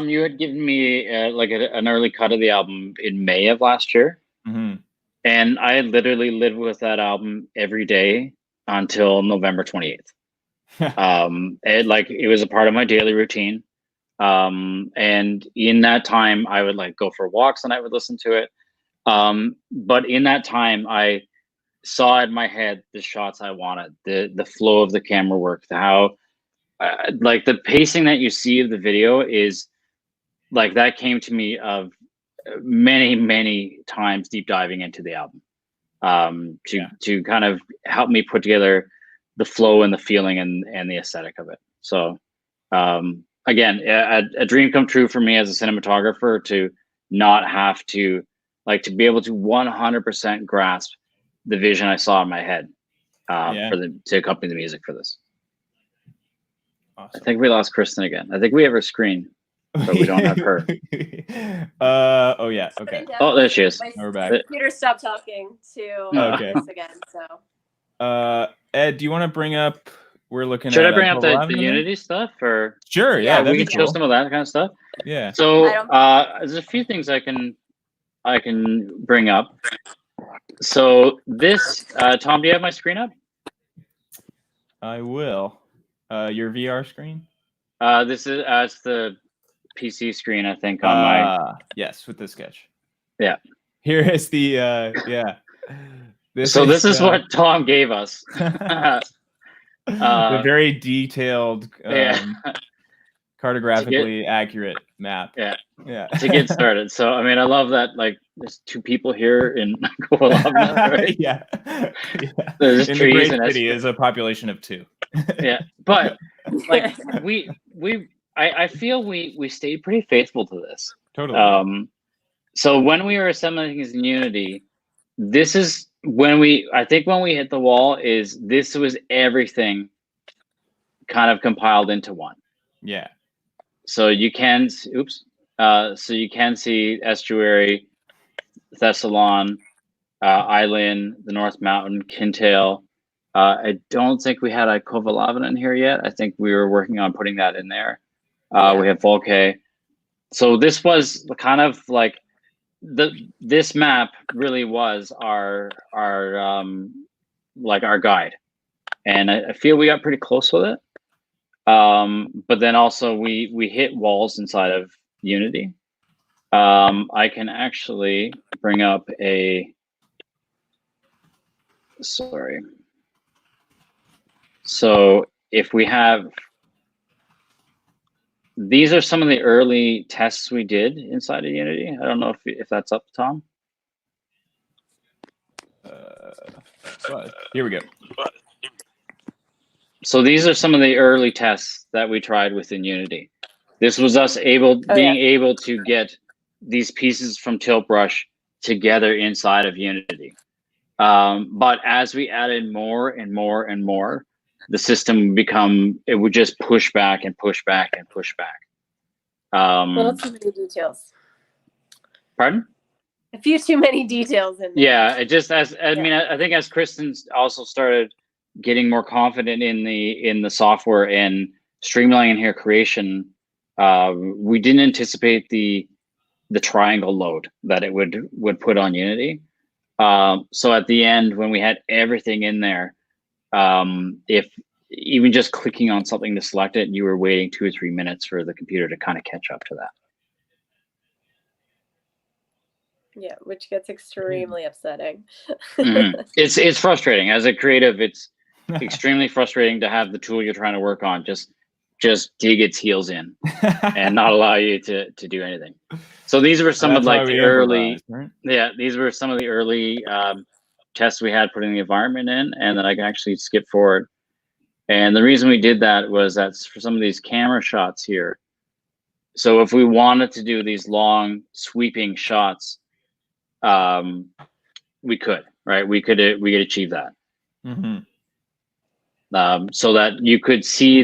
you had given me an early cut of the album in May of last year, and I literally lived with that album every day until November 28th. It was a part of my daily routine. And in that time, I would go for walks and I would listen to it. But in that time, I saw in my head the shots I wanted, the flow of the camera work, how the pacing that you see of the video is that came to me of many times deep diving into the album, to kind of help me put together the flow and the feeling and the aesthetic of it. So again, a dream come true for me as a cinematographer to not have to to be able to 100% grasp the vision I saw in my head to accompany the music for this. Awesome. I think we lost Kristen again. I think we have her screen, but we don't have her. Oh yeah. Okay. Oh, there she is. We're back. My computer stopped talking to this again. So. Ed, do you want to bring up? We're looking. Should I bring up the Unity stuff, or sure? Yeah, we can show some of that kind of stuff. Yeah. So there's a few things I can bring up. So this, Tom, do you have my screen up? I will. Your VR screen? This is it's the PC screen, I think, on my. Yes, with the sketch. Yeah. Here is the yeah. This is what Tom gave us. The very detailed, cartographically accurate map. Yeah. To get started. So I mean, I love that. There's 2 people here in Kovalovna, right? Yeah. There's in trees the great city is a population of 2. Yeah, but I feel we stayed pretty faithful to this. Totally. So when we were assembling things in Unity, this is when we hit the wall. This was everything kind of compiled into one. Yeah. So you can see Estuary, Thessalon, Ailynn, the North Mountain, Kintail. I don't think we had a Kovalovna in here yet. I think we were working on putting that in there. We have Volke. So this was kind of this map really was our guide, and I feel we got pretty close with it. But then also we hit walls inside of Unity. I can actually bring up sorry. So if we have, these are some of the early tests we did inside of Unity. I don't know if that's up, Tom. Here we go. So these are some of the early tests that we tried within Unity. This was us being able to get these pieces from Tilt Brush together inside of Unity. But as we added more and more and more, the system would just push back and push back and push back. Well, too many details. Pardon? A few too many details in there. Yeah, it just I mean, I think as Kristen also started getting more confident in the software and streamlining her creation, we didn't anticipate the triangle load that it would put on Unity. So at the end, when we had everything in there, if even just clicking on something to select it, you were waiting 2 or 3 minutes for the computer to kind of catch up to that. Yeah, which gets extremely upsetting. It's frustrating as a creative. It's extremely frustrating to have the tool you're trying to work on just dig its heels in and not allow you to do anything. So these were some of like the early, right? Yeah, these were some of the early tests we had putting the environment in, and then I can actually skip forward. And the reason we did that was that's for some of these camera shots here. So if we wanted to do these long sweeping shots, we could, right? We could achieve that. So that you could see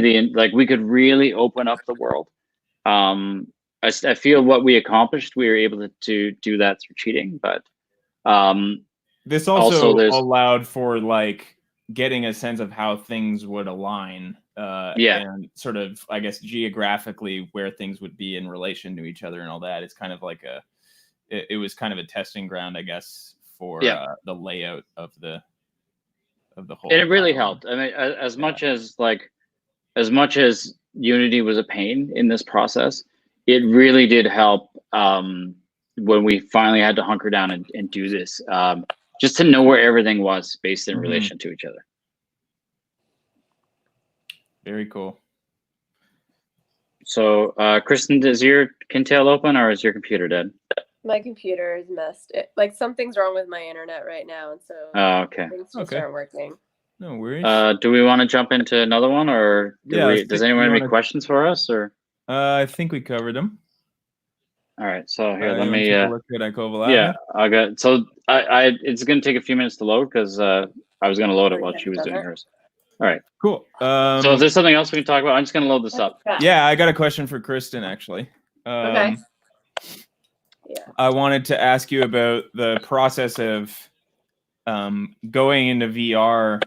we could really open up the world. I feel what we accomplished, we were able to do that through cheating, but this also allowed for like getting a sense of how things would align, and sort of, I guess, geographically where things would be in relation to each other and all that. It's kind of like it was kind of a testing ground, I guess, for the layout of the whole. And it really helped. I mean, as much as Unity was a pain in this process, it really did help when we finally had to hunker down and do this, just to know where everything was based in relation to each other. Very cool. So, Kristen, is your Kintail open or is your computer dead? My computer is messed. Like something's wrong with my internet right now, and so okay. things just aren't working. No worries. Do we want to jump into another one, or does anyone have any questions for us? Or I think we covered them. All right, so here, let me. Yeah, I got. So I it's going to take a few minutes to load because I was going to load it while she was doing hers. All right, cool. So is there something else we can talk about? I'm just going to load this up. Yeah, I got a question for Kristen actually. Okay. Yeah. I wanted to ask you about the process of going into VR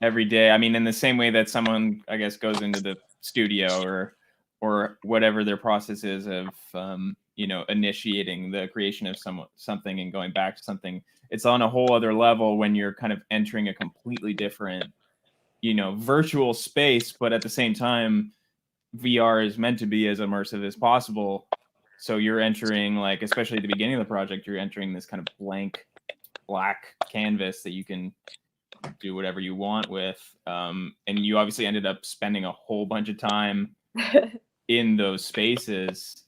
every day. I mean, in the same way that someone, I guess, goes into the studio or whatever their process is of initiating the creation of something and going back to something. It's on a whole other level when you're kind of entering a completely different, virtual space, but at the same time, VR is meant to be as immersive as possible. So you're entering, like, especially at the beginning of the project, you're entering this kind of blank black canvas that you can do whatever you want with. And you obviously ended up spending a whole bunch of time in those spaces.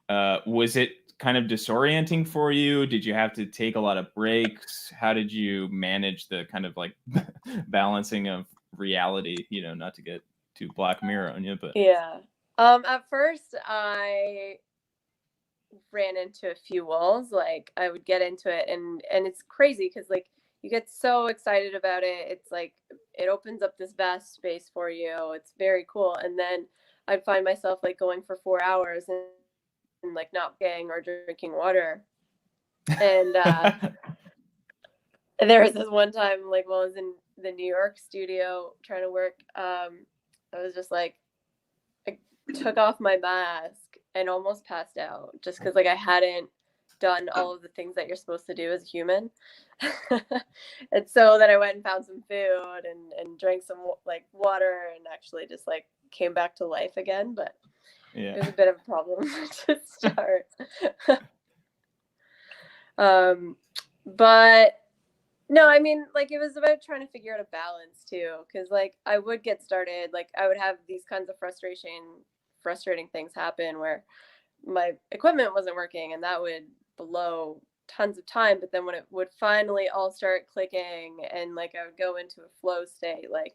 Was it kind of disorienting for you? Did you have to take a lot of breaks? How did you manage the kind of like balancing of reality, not to get too Black Mirror on you, but yeah. At first I ran into a few walls. Like I would get into it and it's crazy because like you get so excited about it. It's like it opens up this vast space for you. It's very cool. And then I'd find myself like going for 4 hours and like not getting or drinking water. And there was this one time like while I was in the New York studio trying to work, I was just like, I took off my mask and almost passed out just because like I hadn't done all of the things that you're supposed to do as a human. And so then I went and found some food and drank some like water and actually just like came back to life again. But it was a bit of a problem to start. But no, I mean, like it was about trying to figure out a balance too, because like I would get started, like I would have these kinds of frustrating things happen where my equipment wasn't working and that would blow tons of time. But then when it would finally all start clicking and like I would go into a flow state, like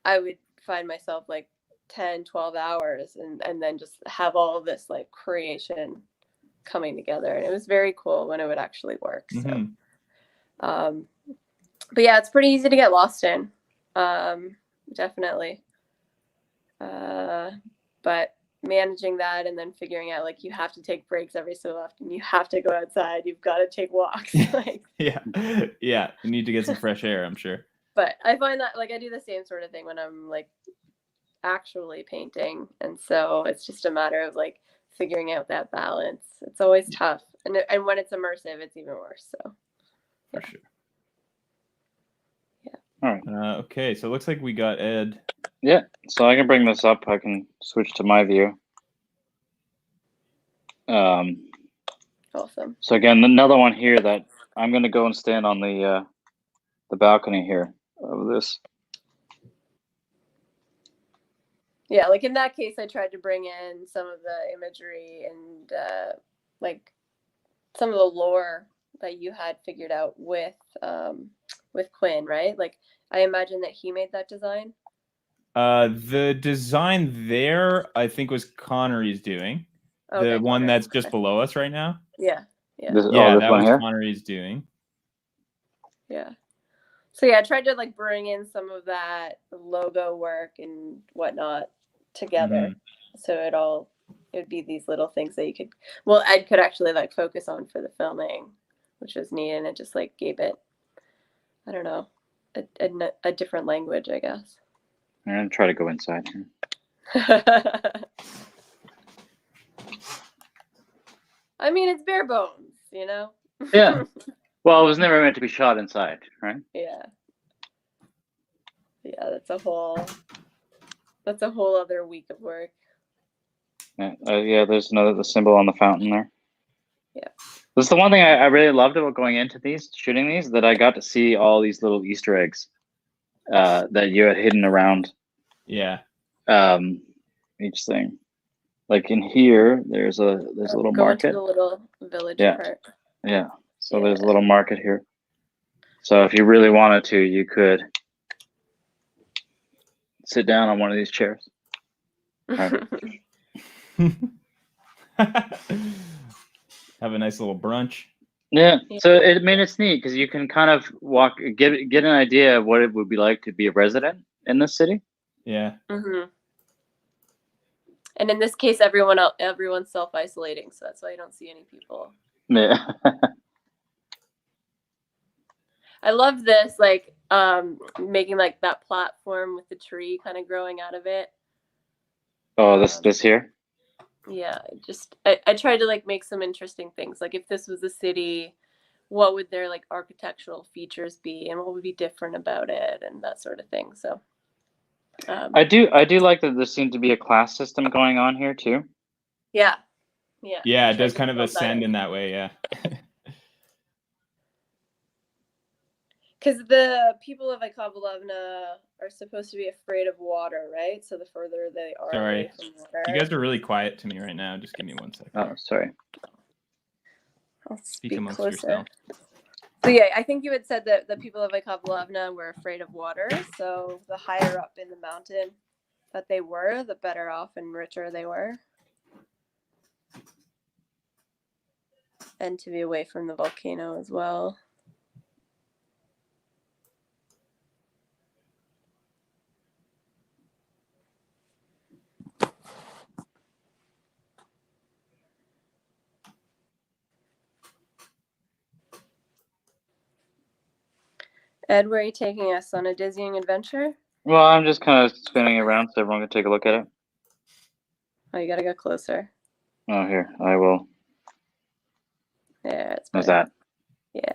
I would find myself like 10-12 hours and then just have all of this like creation coming together, and it was very cool when it would actually work. So but yeah, it's pretty easy to get lost in, definitely, but managing that and then figuring out like you have to take breaks every so often, you have to go outside, you've got to take walks. Like yeah, you need to get some fresh air, I'm sure. But I find that like I do the same sort of thing when I'm like actually painting, and so it's just a matter of like figuring out that balance. It's always tough, and when it's immersive, it's even worse. So For sure. Yeah. All right. Okay, so it looks like we got Ed. Yeah, so I can bring this up. I can switch to my view. Awesome. So again, another one here that I'm going to go and stand on the balcony here of this. Yeah, like in that case, I tried to bring in some of the imagery and like some of the lore that you had figured out with Quinn, right? Like I imagine that he made that design. The design there, I think, was Connery's doing. Okay, The one Connor. that's just below us right now. Yeah. This, Yeah, this that one was here. Connery's doing. Yeah. So yeah, I tried to like bring in some of that logo work and whatnot together. So it would be these little things that you could, well, Ed could actually like focus on for the filming, which was neat, and it just like gave it, I don't know, a different language, I guess. I'm going to try to go inside here. I mean, it's bare bones, you know? Yeah. Well, it was never meant to be shot inside, right? Yeah. Yeah, that's a whole other week of work. Yeah, there's the symbol on the fountain there. Yeah. This is the one thing I really loved about going into shooting these, that I got to see all these little Easter eggs that you had hidden around. Yeah. Each thing. Like in here, there's a little market. To the little village Yeah. part. Yeah. So there's a little market here. So if you really wanted to, you could sit down on one of these chairs. Right. Have a nice little brunch. Yeah. So it's neat because you can kind of get an idea of what it would be like to be a resident in this city. Yeah. Mm-hmm. And in this case, everyone's self-isolating, so that's why you don't see any people. Yeah. I love this, like making like that platform with the tree kind of growing out of it. Oh, this here. Yeah, I tried to like make some interesting things. Like if this was a city, what would their like architectural features be, and what would be different about it, and that sort of thing. So. I do like that there seemed to be a class system going on here too. Yeah. Yeah, it does kind of ascend in that way, yeah. Because the people of Ikabalavna are supposed to be afraid of water, right? So the further they are away from water. You guys are really quiet to me right now. Just give me 1 second. Oh, sorry. I'll speak amongst closer. yourself. So yeah, I think you had said that the people of Ikabalavna were afraid of water. So the higher up in the mountain that they were, the better off and richer they were. And to be away from the volcano as well. Ed, where are you taking us on a dizzying adventure? Well, I'm just kind of spinning around so everyone can take a look at it. Oh, you gotta go closer. Oh, here, I will. Yeah, it's How's that? Yeah.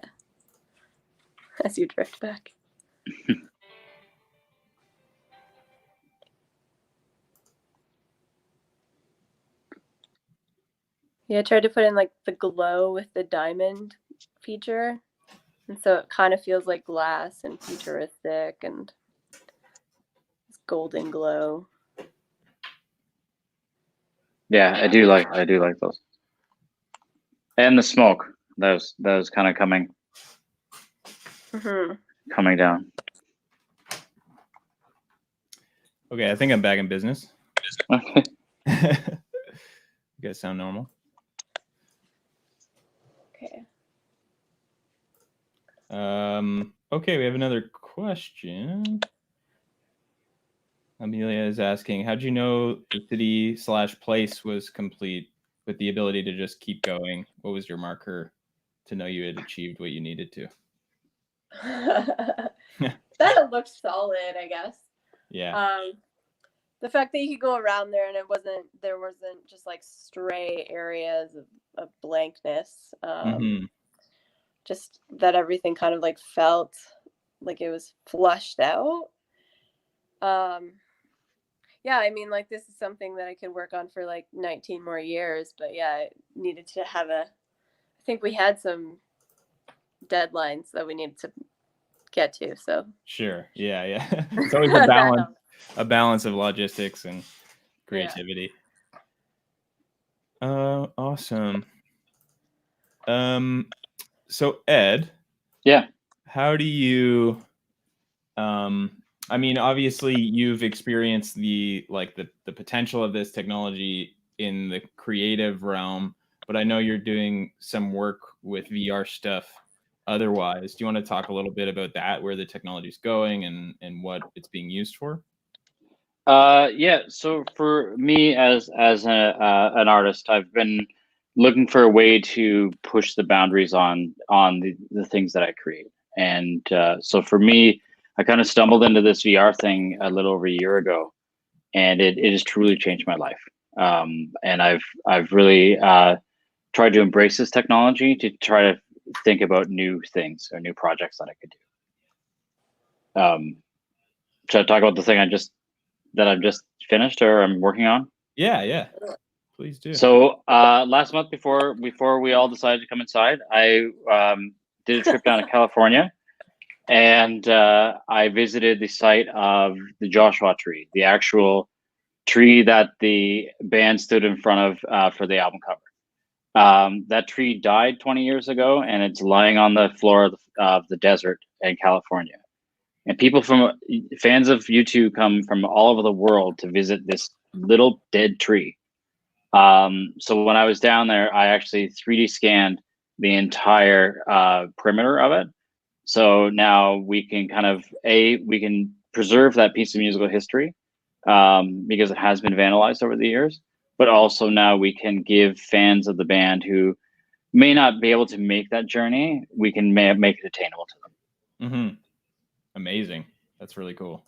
As you drift back. Yeah, I tried to put in like the glow with the diamond feature. And so it kind of feels like glass and futuristic and this golden glow. Yeah, I do like those. And the smoke. That was kind of coming down. Okay, I think I'm back in business. Okay. You guys sound normal. Okay. Okay, we have another question. Amelia is asking, how'd you know the city/place was complete with the ability to just keep going? What was your marker to know you had achieved what you needed to? That looked solid, I guess. Yeah. The fact that you could go around there and there wasn't just like stray areas of blankness. Just that everything kind of like felt like it was flushed out. Yeah, I mean, like this is something that I could work on for like 19 more years, but yeah, I needed to have I think we had some deadlines that we needed to get to, so. Sure. Yeah. It's always a balance of logistics and creativity. Yeah. Awesome. So Ed. Yeah. How do you, I mean, obviously you've experienced the potential of this technology in the creative realm, but I know you're doing some work with VR stuff otherwise. Do you want to talk a little bit about that, where the technology is going and what it's being used for? Yeah. So for me as an artist, I've been looking for a way to push the boundaries on the things that I create. And so for me, I kind of stumbled into this VR thing a little over a year ago, and it has truly changed my life. And I've really tried to embrace this technology to try to think about new things or new projects that I could do. Should I talk about the thing I've just finished or I'm working on? Yeah. Please do. So last month before we all decided to come inside, I did a trip down to California, and I visited the site of the Joshua tree, the actual tree that the band stood in front of for the album cover. That tree died 20 years ago, and it's lying on the floor of the desert in California. And people fans of U2 come from all over the world to visit this little dead tree. So when I was down there, I actually 3D scanned the entire perimeter of it. So now we can we can preserve that piece of musical history because it has been vandalized over the years. But also now we can give fans of the band who may not be able to make that journey, we can make it attainable to them. Mm-hmm. Amazing. That's really cool.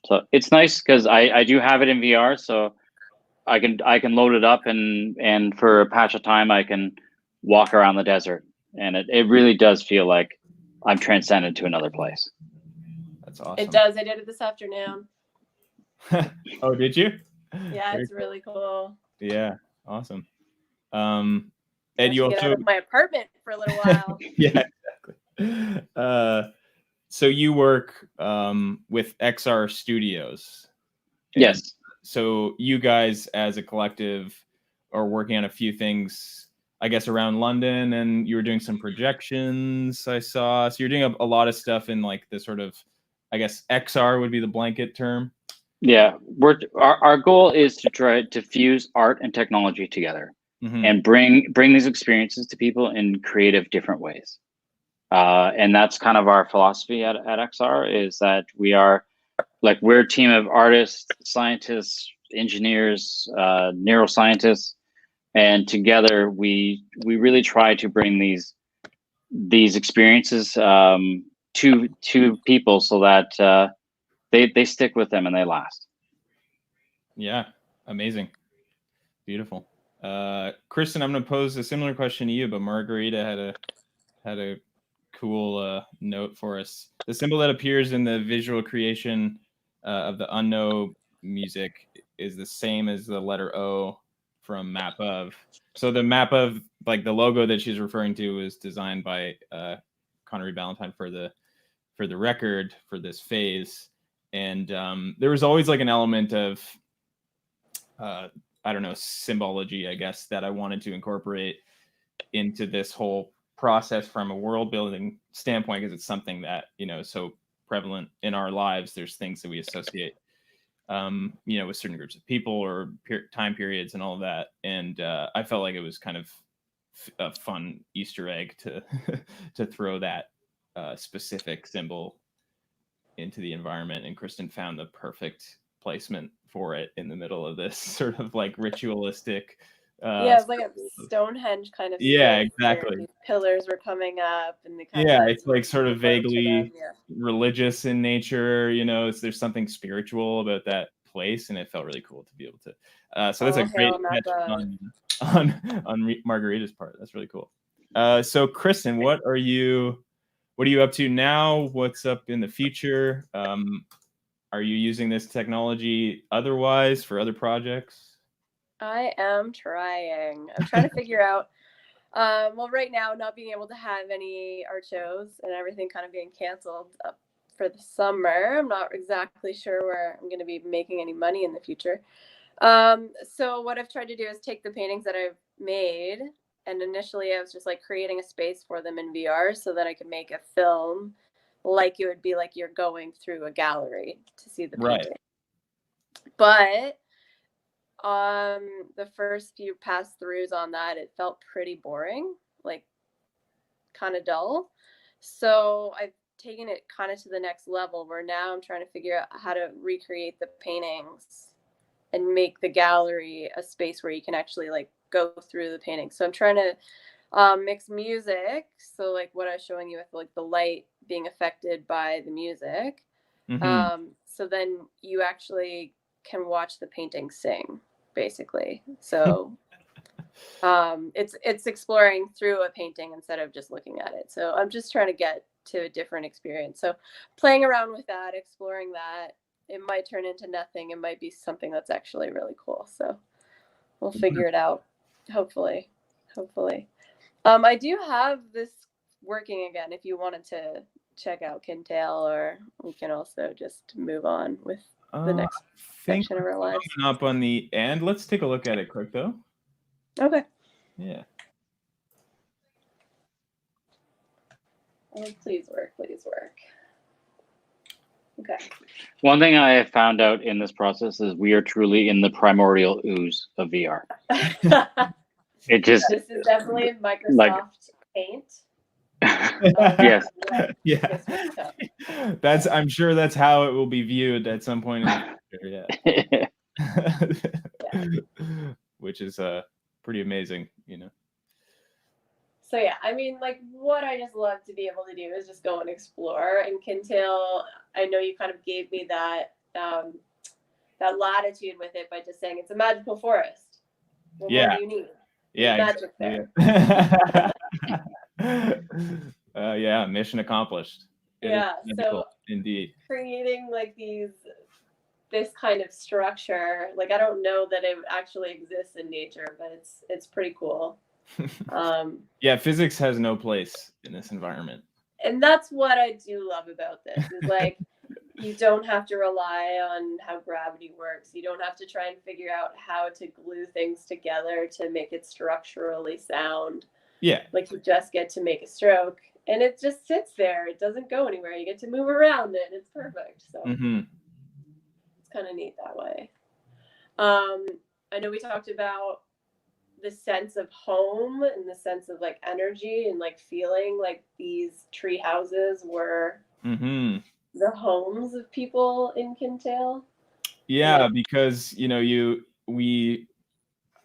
So it's nice because I do have it in VR, so I can load it up and for a patch of time I can walk around the desert, and it really does feel like I'm transcended to another place. That's awesome. It does. I did it this afternoon. Oh, did you? Yeah, it's really cool. Yeah, awesome. Ed, you get out of my apartment for a little while. Yeah, exactly. So you work with XR Studios. Yes. So you guys as a collective are working on a few things, I guess, around London, and you were doing some projections I saw. So you're doing a lot of stuff in like the sort of, I guess, XR would be the blanket term. Yeah, our goal is to try to fuse art and technology together, and bring these experiences to people in creative, different ways. And that's kind of our philosophy at XR, is that we're a team of artists, scientists, engineers, neuroscientists, and together we really try to bring these experiences to people so that they stick with them and they last. Yeah, amazing, beautiful. Kristen, I'm going to pose a similar question to you, but Margarita had a cool note for us. The symbol that appears in the visual creation of the unknown music is the same as the letter O from Map of. So the Map of, like the logo that she's referring to, was designed by Connery Ballantyne for the record for this phase, and there was always like an element of I don't know, symbology, I guess, that I wanted to incorporate into this whole process from a world building standpoint, because it's something that, you know, is so prevalent in our lives. There's things that we associate, you know, with certain groups of people or time periods and all of that. And I felt like it was kind of a fun Easter egg to to throw that specific symbol into the environment. And Kristen found the perfect placement for it in the middle of this sort of like ritualistic Yeah, it's like a Stonehenge kind of Yeah, space where exactly. these pillars were coming up, and they kind Yeah, of it's like sort of spoke to them, vaguely yeah. religious in nature. There's something spiritual about that place, and it felt really cool to be able to. So that's a All great hail Napa. on Margarita's part. That's really cool. So Kristen, what are you up to now? What's up in the future? Are you using this technology otherwise for other projects? I am trying. I'm trying to figure out. Well, right now, not being able to have any art shows and everything kind of being canceled for the summer, I'm not exactly sure where I'm going to be making any money in the future. So what I've tried to do is take the paintings that I've made, and initially I was just like creating a space for them in VR so that I could make a film like it would be like you're going through a gallery to see the painting. But the first few pass throughs on that, it felt pretty boring, like kind of dull. So I've taken it kind of to the next level where now I'm trying to figure out how to recreate the paintings and make the gallery a space where you can actually like go through the painting. So I'm trying to mix music. So like what I was showing you with like the light being affected by the music. So then you actually can watch the painting sing, basically. So it's exploring through a painting instead of just looking at it. So I'm just trying to get to a different experience. So playing around with that, exploring that. It might turn into nothing. It might be something that's actually really cool. So we'll figure it out. Hopefully. I do have this working again. If you wanted to check out Kintail, or we can also just move on with the next section of our lives. Up on the end. Let's take a look at it quick though. Okay. Yeah. Oh, please work. Okay. One thing I have found out in this process is we are truly in the primordial ooze of VR. It just this is definitely Microsoft Paint. Yes. Yeah. I'm sure that's how it will be viewed at some point in the future. Yeah. Which is pretty amazing, So yeah, I mean, like what I just love to be able to do is just go and explore. And Kintail, I know you kind of gave me that that latitude with it by just saying it's a magical forest. Well, yeah. What do you need? Yeah. Magic there. Yeah. Mission accomplished. So indeed. Creating like this kind of structure, like I don't know that it actually exists in nature, but it's pretty cool. Yeah, physics has no place in this environment. And that's what I do love about this is like you don't have to rely on how gravity works. You don't have to try and figure out how to glue things together to make it structurally sound. Yeah. Like you just get to make a stroke and it just sits there. It doesn't go anywhere. You get to move around it. It's perfect. So it's kind of neat that way. I know we talked about the sense of home and the sense of like energy and like feeling like these tree houses were the homes of people in Kintail. Yeah, because we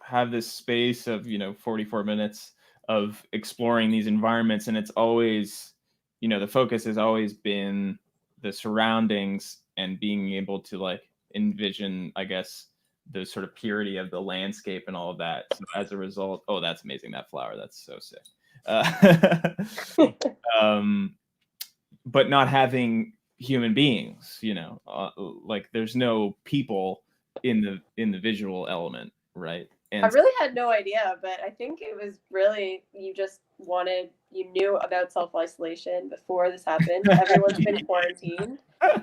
have this space of 44 minutes of exploring these environments, and it's always the focus has always been the surroundings and being able to like envision, I guess, the sort of purity of the landscape and all of that. So as a result, oh, that's amazing, that flower, that's so sick. But not having human beings, like there's no people in the visual element, right? And I really had no idea, but I think it was really you knew about self-isolation before this happened. Everyone's been quarantined.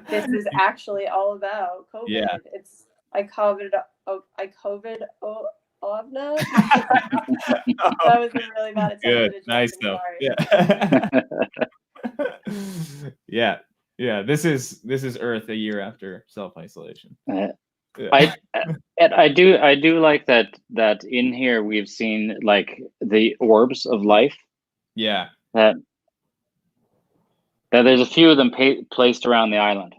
This is actually all about COVID. Yeah. It's I COVID Ovna. That was a really bad attempt. Good, nice though. Yeah. Yeah. This is Earth a year after self-isolation. I do like that in here we've seen like the orbs of life. Yeah. That there's a few of them placed around the island.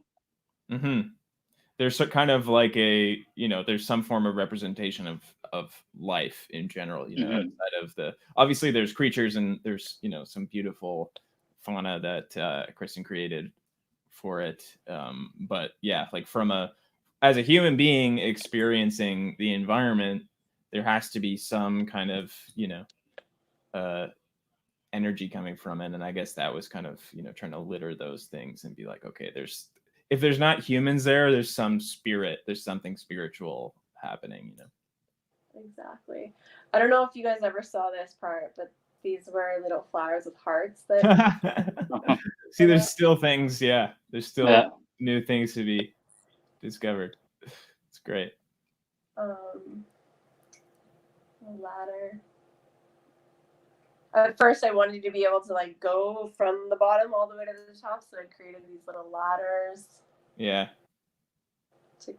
there's kind of like a, you know, there's some form of representation of life in general, you know, outside of the, obviously there's creatures and there's, you know, some beautiful fauna that Kristen created for it. But yeah, like as a human being experiencing the environment, there has to be some kind of, you know, energy coming from it. And I guess that was kind of, you know, trying to litter those things and be like, okay, if there's not humans there's some spirit, there's something spiritual happening, you know. Exactly. I don't know if you guys ever saw this part, but these were little flowers with hearts that See, there's still things, there's still new things to be discovered. It's great. A ladder. At first, I wanted to be able to like go from the bottom all the way to the top, so I created these little ladders. Yeah. To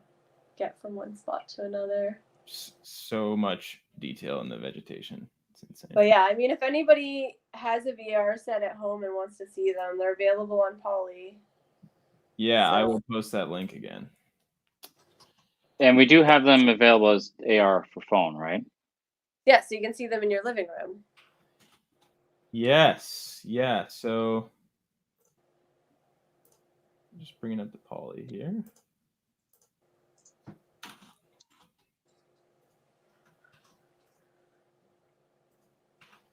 get from one spot to another. So much detail in the vegetation. It's insane. But yeah, I mean, if anybody has a VR set at home and wants to see them, they're available on Poly. Yeah, so I will post that link again. And we do have them available as AR for phone, right? Yeah, so you can see them in your living room. Yes. Yeah. So I'm just bringing up the Poly here.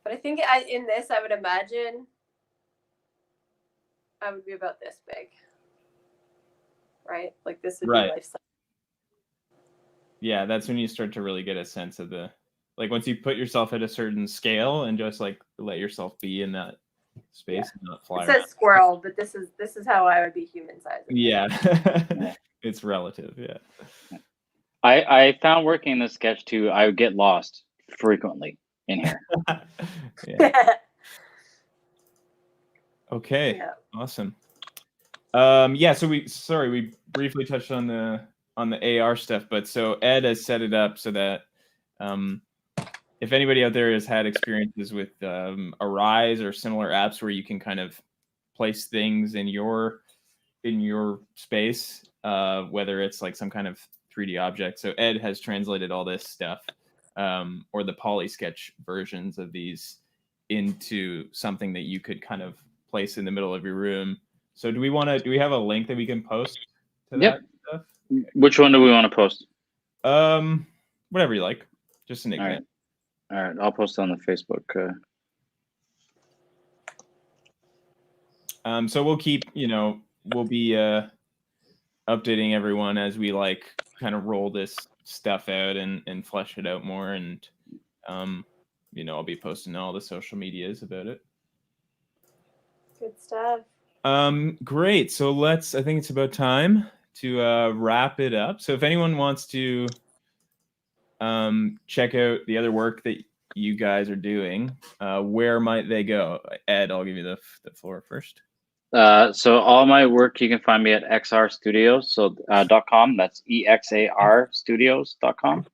But I think in this, I would imagine I would be about this big. Right? Like this would be life size. Yeah, that's when you start to really get a sense of like once you put yourself at a certain scale and just like let yourself be in that space and not fly. It says squirrel, but this is how I would be human size. Yeah. It's relative. Yeah. I found working in the sketch too, I would get lost frequently in here. Okay. Yeah. Awesome. Yeah, so we briefly touched on the AR stuff, but so Ed has set it up so that if anybody out there has had experiences with Arise or similar apps where you can kind of place things in your space, whether it's like some kind of 3D object. So Ed has translated all this stuff, or the Poly Sketch versions of these, into something that you could kind of place in the middle of your room. So do we have a link that we can post to that stuff? Which one do we want to post? Whatever you like. Just an example. All right, I'll post it on the Facebook. So we'll keep, we'll be updating everyone as we like kind of roll this stuff out and flesh it out more. And, I'll be posting all the social medias about it. Good stuff. Great. So I think it's about time to wrap it up. So if anyone wants to check out the other work that you guys are doing, where might they go? Ed, I'll give you the floor first. So all my work, you can find me at xrstudios, so .com. That's EXARstudios.com.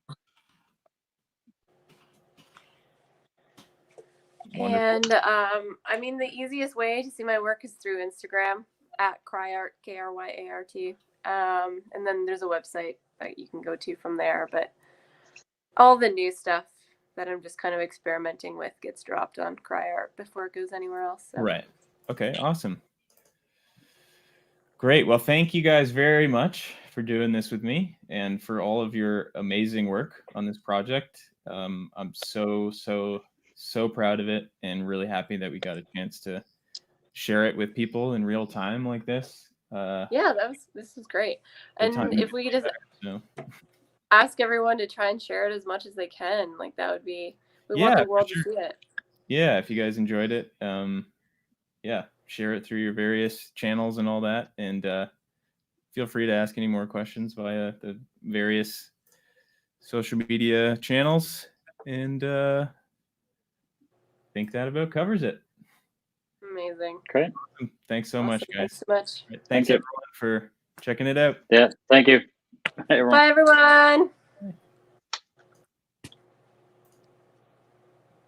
And the easiest way to see my work is through Instagram at Cryart, KRYART. And then there's a website that you can go to from there. But all the new stuff that I'm just kind of experimenting with gets dropped on Cryart before it goes anywhere else. So. Right. Okay, awesome. Great. Well, thank you guys very much for doing this with me and for all of your amazing work on this project. I'm so proud of it and really happy that we got a chance to share it with people in real time like this. This is great. And if we could just ask everyone to try and share it as much as they can, like that would be, we want the world to see it. Yeah, if you guys enjoyed it, share it through your various channels and all that. And feel free to ask any more questions via the various social media channels. And I think that about covers it. Amazing. Great. Thanks so much, guys. Thanks so much. Thanks everyone for checking it out. Yeah, thank you. Bye, everyone.